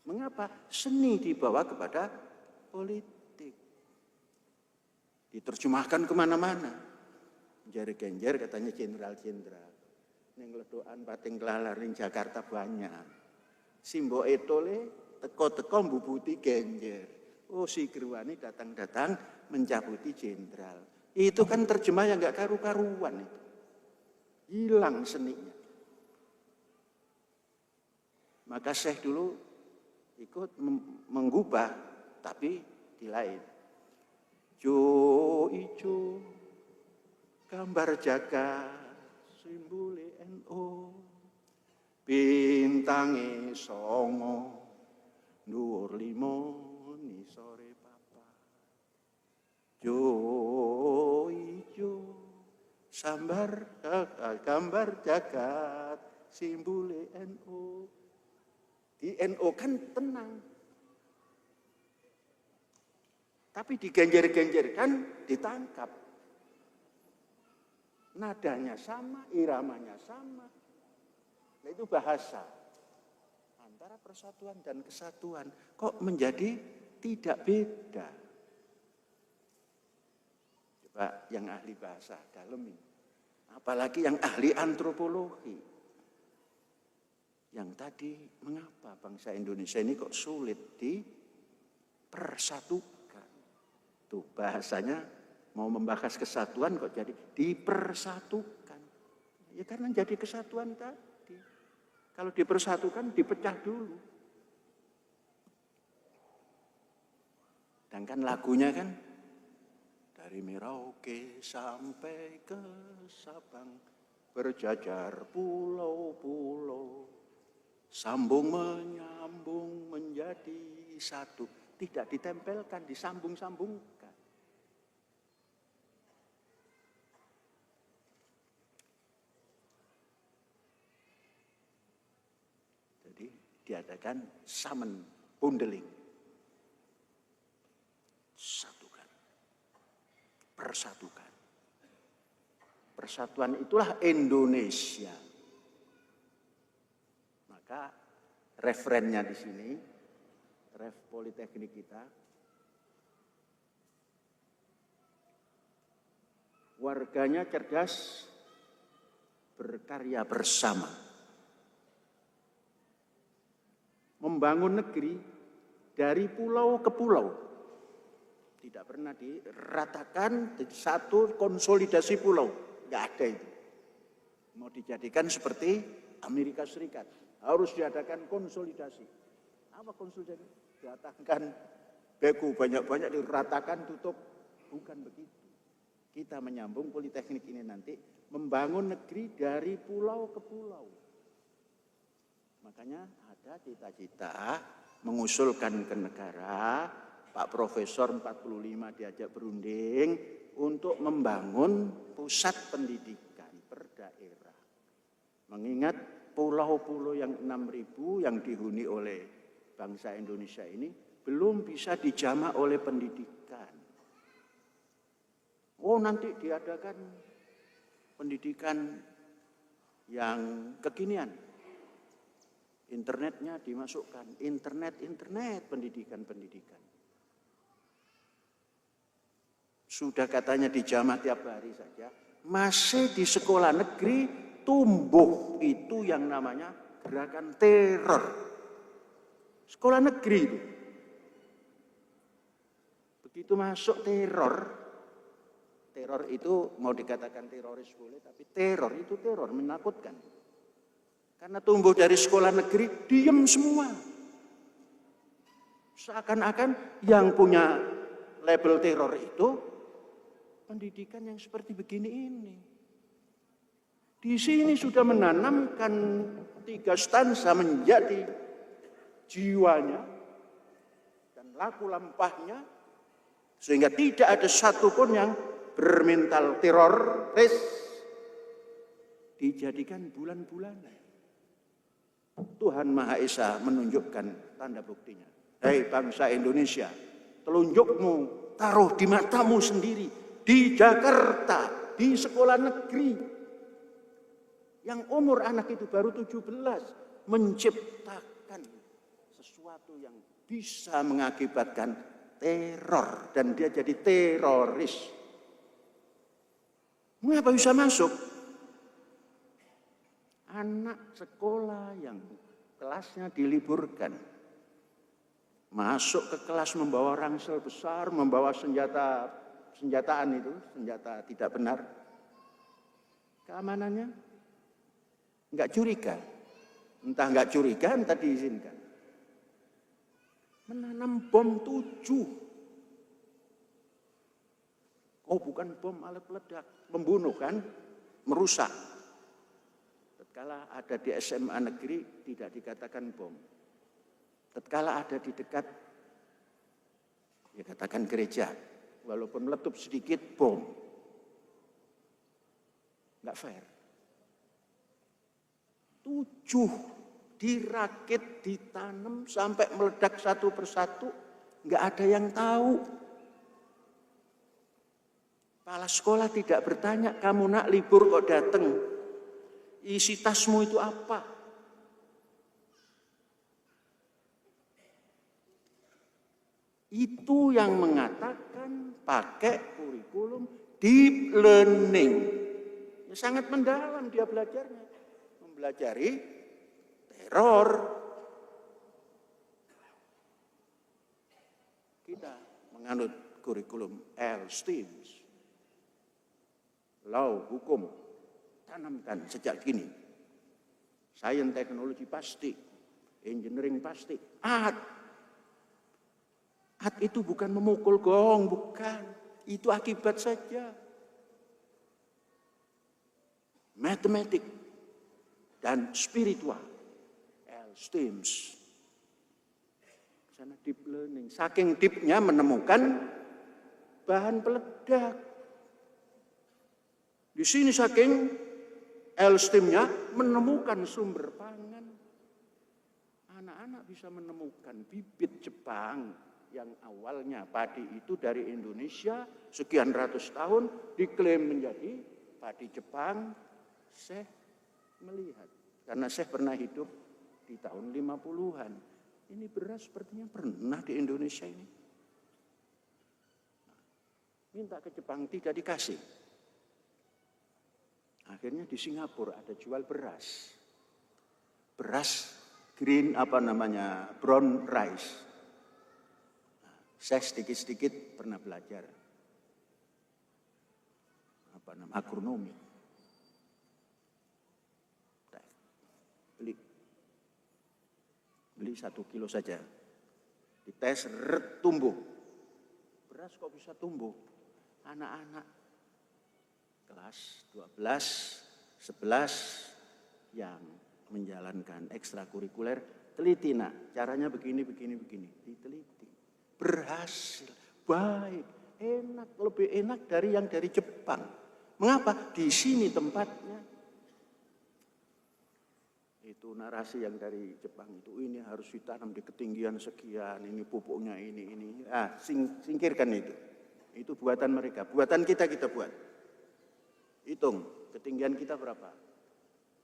Mengapa? Seni dibawa kepada politik. Diterjemahkan kemana-mana. Jari genjer katanya jenderal-jenderal. Ning ledoan pating keleler ning Jakarta banyak. Simbo etole teko-teko mbubuti genjer. Oh si Gerwani datang-datang mencabuti jenderal. Itu kan terjemah yang gak karu-karuan itu. Hilang seninya. Maka Syekh dulu ikut menggubah, tapi di lain. Jo ijo, gambar jaga, simbole NU. Bintange songo, dhuwur limo, nisore papa. Jo ijo, sambar gambar jagat, simbole NU. Di NU kan tenang. Tapi digenjer-genjerkan, ditangkap. Nadanya sama, iramanya sama. Nah, itu bahasa. Antara persatuan dan kesatuan kok menjadi tidak beda. Coba yang ahli bahasa dalemin. Apalagi yang ahli antropologi. Yang tadi mengapa bangsa Indonesia ini kok sulit dipersatukan. Tuh bahasanya mau membahas kesatuan kok jadi dipersatukan. Ya karena jadi kesatuan tadi. Kalau dipersatukan dipecah dulu. Dan kan lagunya kan dari Merauke sampai ke Sabang berjajar pulau-pulau sambung menyambung menjadi satu, tidak ditempelkan, disambung-sambungkan. Jadi diadakan summon bundling. Satukan. Persatukan. Persatuan itulah Indonesia. Maka referennya di sini, ref Politeknik kita, warganya cerdas, berkarya bersama, membangun negeri dari pulau ke pulau. Tidak pernah diratakan satu konsolidasi pulau. Nggak ada itu. Mau dijadikan seperti Amerika Serikat. Harus diadakan konsolidasi. Apa konsolidasi? Didatangkan beku banyak-banyak diratakan, tutup. Bukan begitu. Kita menyambung politeknik ini nanti membangun negeri dari pulau ke pulau. Makanya ada cita-cita mengusulkan ke negara, Pak Profesor 45 diajak berunding untuk membangun pusat pendidikan per daerah. Mengingat pulau-pulau yang 6.000 yang dihuni oleh bangsa Indonesia ini belum bisa dijamah oleh pendidikan. Oh, nanti diadakan pendidikan yang kekinian. Internetnya dimasukkan, internet pendidikan. Sudah katanya dijamah tiap hari saja, masih di sekolah negeri tumbuh itu yang namanya gerakan teror. Sekolah negeri itu. Begitu masuk teror itu mau dikatakan teroris boleh, tapi teror itu teror, menakutkan. Karena tumbuh dari sekolah negeri, diam semua. Seakan-akan yang punya label teror itu pendidikan yang seperti begini ini. Di sini sudah menanamkan 3 stansa menjadi jiwanya dan laku lampahnya, sehingga tidak ada satupun yang bermental teroris dijadikan bulan-bulanan. Tuhan Maha Esa menunjukkan tanda buktinya. Hei bangsa Indonesia, telunjukmu taruh di matamu sendiri, di Jakarta, di sekolah negeri. Yang umur anak itu baru 17, menciptakan sesuatu yang bisa mengakibatkan teror dan dia jadi teroris. Mengapa bisa masuk? Anak sekolah yang kelasnya diliburkan. Masuk ke kelas membawa ransel besar, membawa senjataan itu, senjata tidak benar. Keamanannya enggak curiga. Entah enggak curiga, entah diizinkan. Menanam bom 7. Oh, bukan bom alat peledak, membunuh kan, merusak. Tatkala ada di SMA negeri tidak dikatakan bom. Tatkala ada di dekat, ya katakan gereja, walaupun meletup sedikit bom. Enggak fair. 7 dirakit, ditanam sampai meledak satu persatu, enggak ada yang tahu. Kepala sekolah tidak bertanya, kamu nak libur kok datang? Isi tasmu itu apa? Itu yang mengatakan pakai kurikulum deep learning. Ya, sangat mendalam dia belajarnya. Mempelajari teror. Kita menganut kurikulum LSTEAMS. Law, hukum, tanamkan sejak dini. Sains, teknologi pasti, engineering pasti, art itu bukan memukul gong, bukan. Itu akibat saja. Matematik dan spiritual, LSTEAMS. Sana deep learning, saking deepnya menemukan bahan peledak. Di sini saking LSTEAM-nya menemukan sumber pangan. Anak-anak bisa menemukan bibit Jepang yang awalnya padi itu dari Indonesia sekian ratus tahun diklaim menjadi padi Jepang. Saya melihat, karena saya pernah hidup di tahun 50-an. Ini beras sepertinya pernah di Indonesia ini. Minta ke Jepang tidak dikasih. Akhirnya di Singapura ada jual beras. Beras green brown rice. Saya sedikit-sedikit pernah belajar agronomi. beli 1 kilo saja. Dites, tumbuh. Beras kok bisa tumbuh? Anak-anak kelas 12, 11 yang menjalankan ekstrakurikuler, teliti nak, caranya begini, diteliti. Berhasil, baik, enak, lebih enak dari yang dari Jepang. Mengapa? Di sini tempatnya. Itu narasi yang dari Jepang itu, ini harus ditanam di ketinggian sekian, ini pupuknya ini. Singkirkan itu. Itu buatan mereka, buatan kita buat. Hitung, ketinggian kita berapa?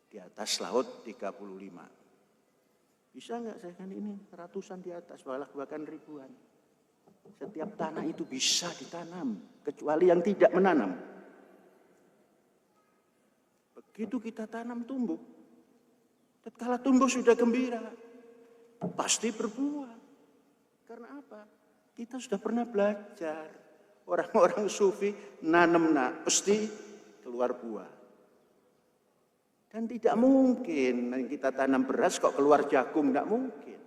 Di atas laut 35. Bisa enggak saya kan ini ratusan di atas, bahkan ribuan. Setiap tanah itu bisa ditanam, kecuali yang tidak menanam. Begitu kita tanam tumbuh. Tatkala tumbuh sudah gembira, pasti berbuah. Karena apa? Kita sudah pernah belajar. Orang-orang sufi nanam pasti keluar buah. Dan tidak mungkin kita tanam beras kok keluar jagung, tidak mungkin.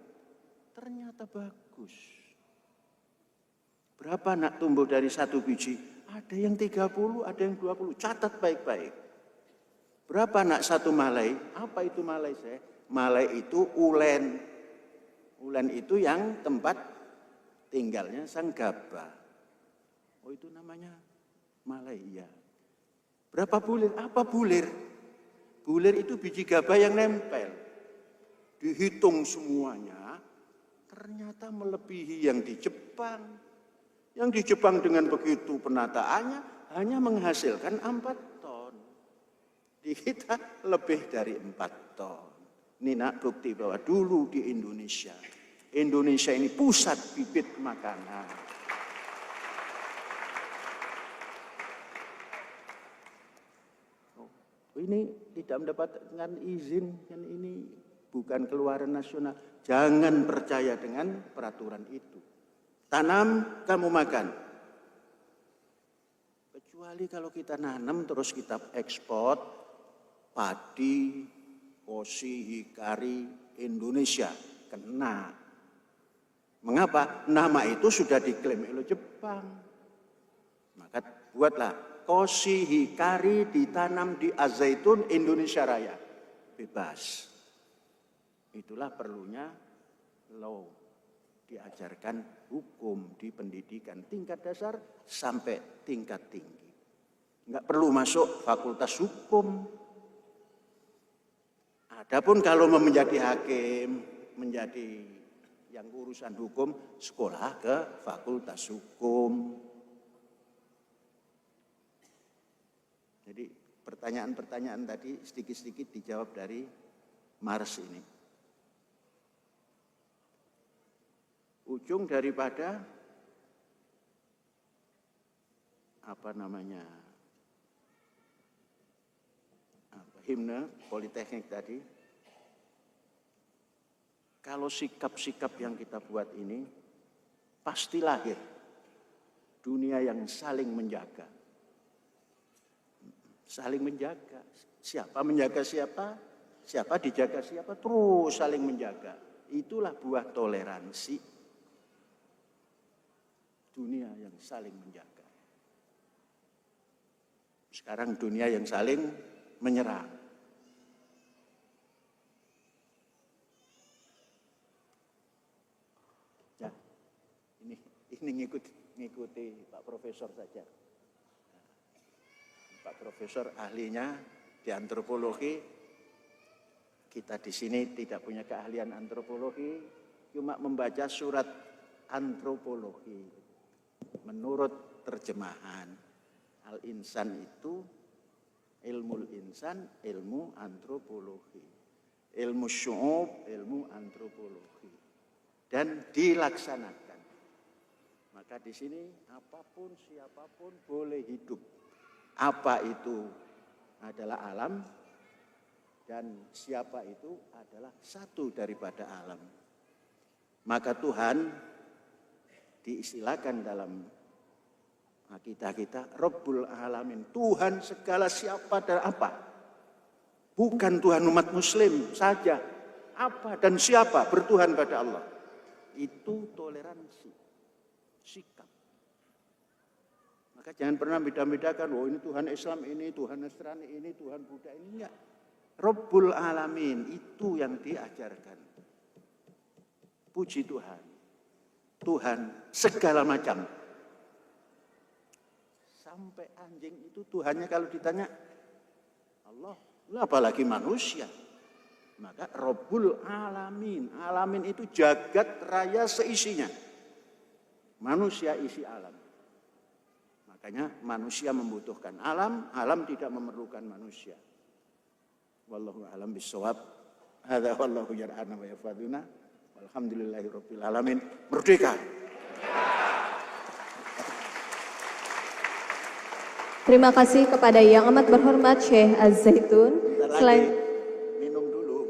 Ternyata bagus. Berapa nak tumbuh dari 1 biji? Ada yang 30, ada yang 20. Catat baik-baik. Berapa nak 1 malai? Apa itu malai saya? Malai itu ulen. Ulen itu yang tempat tinggalnya sang gabah. Oh itu namanya malai ya. Berapa bulir? Apa bulir? Bulir itu biji gabah yang nempel. Dihitung semuanya, ternyata melebihi yang di Jepang. Yang di Jepang dengan begitu penataannya hanya menghasilkan 4 ton. Di kita lebih dari 4 ton. Ini nak bukti bahwa dulu di Indonesia ini pusat bibit makanan. Ini tidak mendapatkan izin, dan ini bukan keluaran nasional. Jangan percaya dengan peraturan itu. Tanam, kamu makan. Kecuali kalau kita nanam terus kita ekspor padi, kosi, hikari, Indonesia kena. Mengapa? Nama itu sudah diklaim oleh Jepang. Maka buatlah kosi hikari ditanam di Azaitun Indonesia Raya. Bebas. Itulah perlunya law. Diajarkan hukum di pendidikan tingkat dasar sampai tingkat tinggi. Enggak perlu masuk fakultas hukum. Adapun kalau menjadi hakim, menjadi yang urusan hukum, sekolah ke fakultas hukum. Jadi pertanyaan-pertanyaan tadi sedikit-sedikit dijawab dari Mars ini. Ujung daripada himne Politeknik tadi, kalau sikap-sikap yang kita buat ini pasti lahir dunia yang saling menjaga. Saling menjaga. Siapa menjaga siapa? Siapa dijaga siapa? Terus saling menjaga. Itulah buah toleransi. Dunia yang saling menjaga. Sekarang dunia yang saling menyerang. Ya, ini ngikuti Pak Profesor saja. Pak Profesor ahlinya di antropologi. Kita di sini tidak punya keahlian antropologi, cuma membaca surat antropologi. Menurut terjemahan, al-insan itu ilmu insan, ilmu antropologi. Ilmu syu'ub, ilmu antropologi. Dan dilaksanakan. Maka di sini apapun, siapapun boleh hidup. Apa itu adalah alam dan siapa itu adalah satu daripada alam. Maka Tuhan diistilahkan dalam akidah kita Rabbul Alamin, Tuhan segala siapa dan apa. Bukan Tuhan umat muslim saja. apa dan siapa bertuhan pada Allah. Itu toleransi, sikap. Maka jangan pernah beda-bedakan, oh ini Tuhan Islam ini, Tuhan Nasrani ini, Tuhan Buddha ini. Enggak. Rabbul Alamin, itu yang diajarkan. Puji Tuhan. Tuhan segala macam. Sampai anjing itu Tuhannya kalau ditanya, Allah, apalagi manusia. Maka Rabbul Alamin. Alamin itu jagat raya seisinya. Manusia isi alam. Makanya manusia membutuhkan alam, alam tidak memerlukan manusia. Wallahu a'lam bishawab. Hadza wallahu yar'ana wa yafaduna. Walhamdulillahirabbil alamin. Merdeka. Terima kasih kepada yang amat berhormat Syekh Az-Zaitun. Selain minum dulu.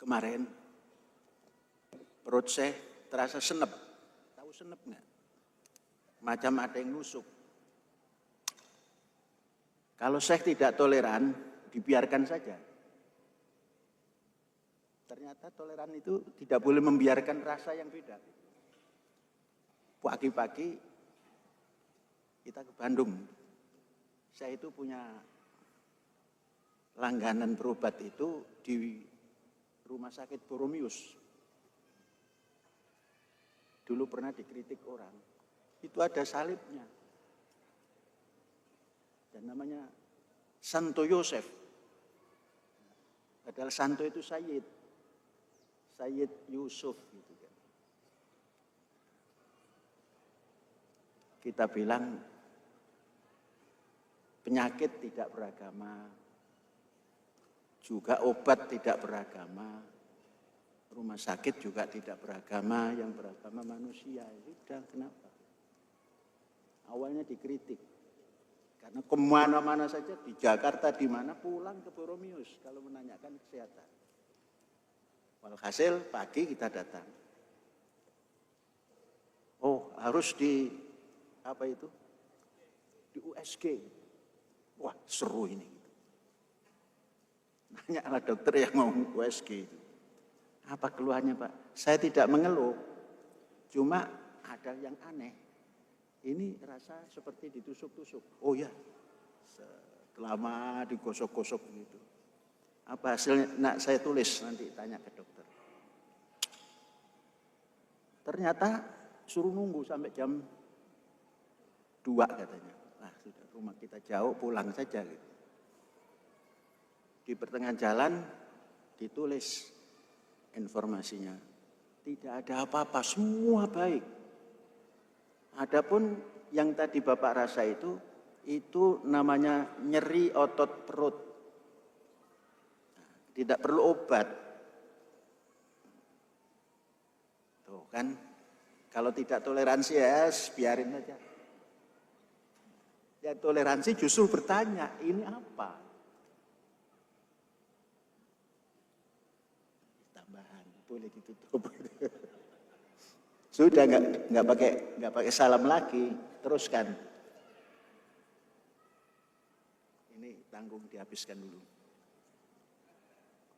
Kemarin perut saya terasa senep. Tahu senep nggak? Macam ada yang nusuk. Kalau saya tidak toleran, dibiarkan saja. Ternyata toleran itu tidak boleh membiarkan rasa yang beda. Pagi-pagi kita ke Bandung. Saya itu punya langganan berobat itu di Rumah Sakit Boromius. Dulu pernah dikritik orang. Itu ada salibnya. Dan namanya Santo Yosef. Padahal Santo itu Sayyid Yusuf gitu kan. Kita bilang penyakit tidak beragama, juga obat tidak beragama, rumah sakit juga tidak beragama, yang beragama manusia. Sudah, kenapa? Awalnya dikritik. Karena kemana-mana saja, di Jakarta, di mana pulang ke Boromius kalau menanyakan kesehatan. Walhasil pagi kita datang. Oh, harus di apa itu? Di USG. Wah, seru ini. Nanya ala dokter yang mau USG itu. Apa keluhannya, Pak? Saya tidak mengeluh. Cuma ada yang aneh. Ini rasa seperti ditusuk-tusuk. Oh ya, lama digosok-gosok gitu. Apa hasilnya? Nah, saya tulis nanti tanya ke dokter. Ternyata suruh nunggu sampai jam 2 katanya. Nah, sudah rumah kita jauh, pulang saja gitu. Di pertengahan jalan ditulis informasinya. Tidak ada apa-apa, semua baik. Adapun yang tadi Bapak rasa itu namanya nyeri otot perut. Tidak perlu obat. Tuh kan, kalau tidak toleransi ya biarin aja. Ya toleransi justru bertanya, ini apa? Tambahan, boleh ditutup. Sudah nggak pakai salam lagi, teruskan. Ini tanggung dihabiskan dulu.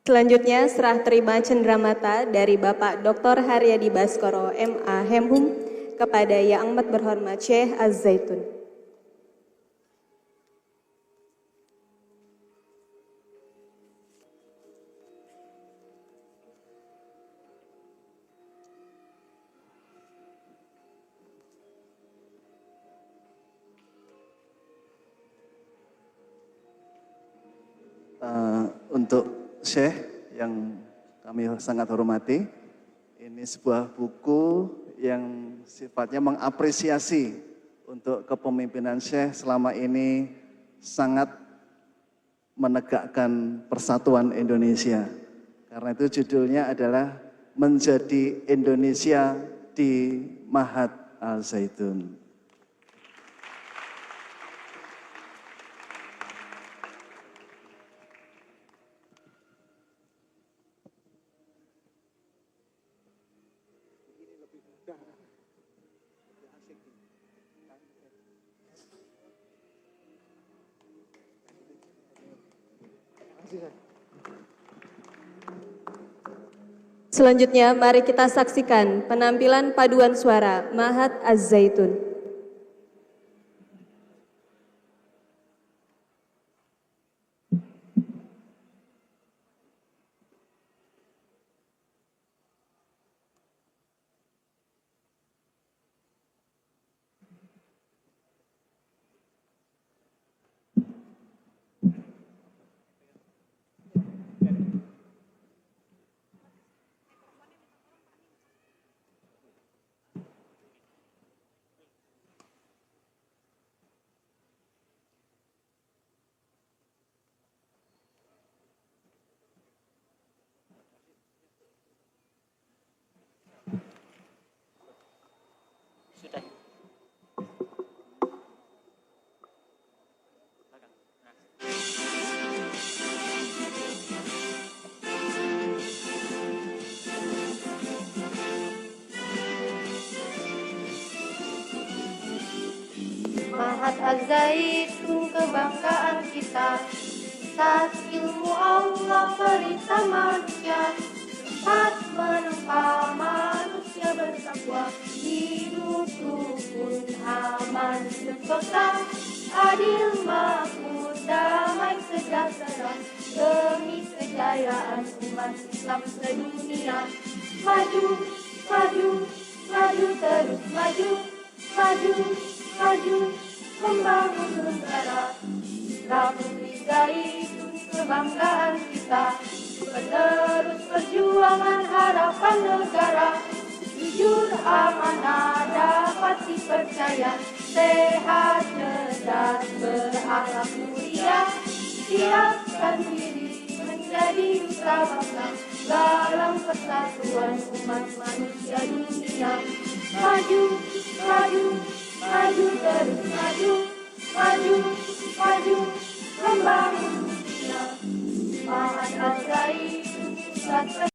Selanjutnya serah terima cenderamata dari Bapak Dr. Haryadi Baskoro MA Hemhum kepada yang amat berhormat Syekh Az-Zaitun. Untuk Syekh yang kami sangat hormati, ini sebuah buku yang sifatnya mengapresiasi untuk kepemimpinan Syekh selama ini sangat menegakkan persatuan Indonesia. Karena itu judulnya adalah Menjadi Indonesia di Mahat Al-Zaitun. Selanjutnya, mari kita saksikan penampilan paduan suara Mahat Az-Zaitun. Mahat Az-Zaitun kebanggaan kita, saat ilmu Allah perintah manusia, saat menempa manusia bertakwa, hidup rukun aman sentosa, adil makmur damai sejahtera, demi kejayaan umat Islam sedunia. Maju, maju, maju terus maju, maju, maju, membangun negara. Putri Zaitun kebanggaan kita, penerus perjuangan harapan negara. Jujur amanah dapat dipercaya, sehat cerdas berakhlak mulia, siapkan diri menjadi duta bangsa dalam persatuan umat manusia dunia. Maju, maju, maju terus maju, maju, maju, membangun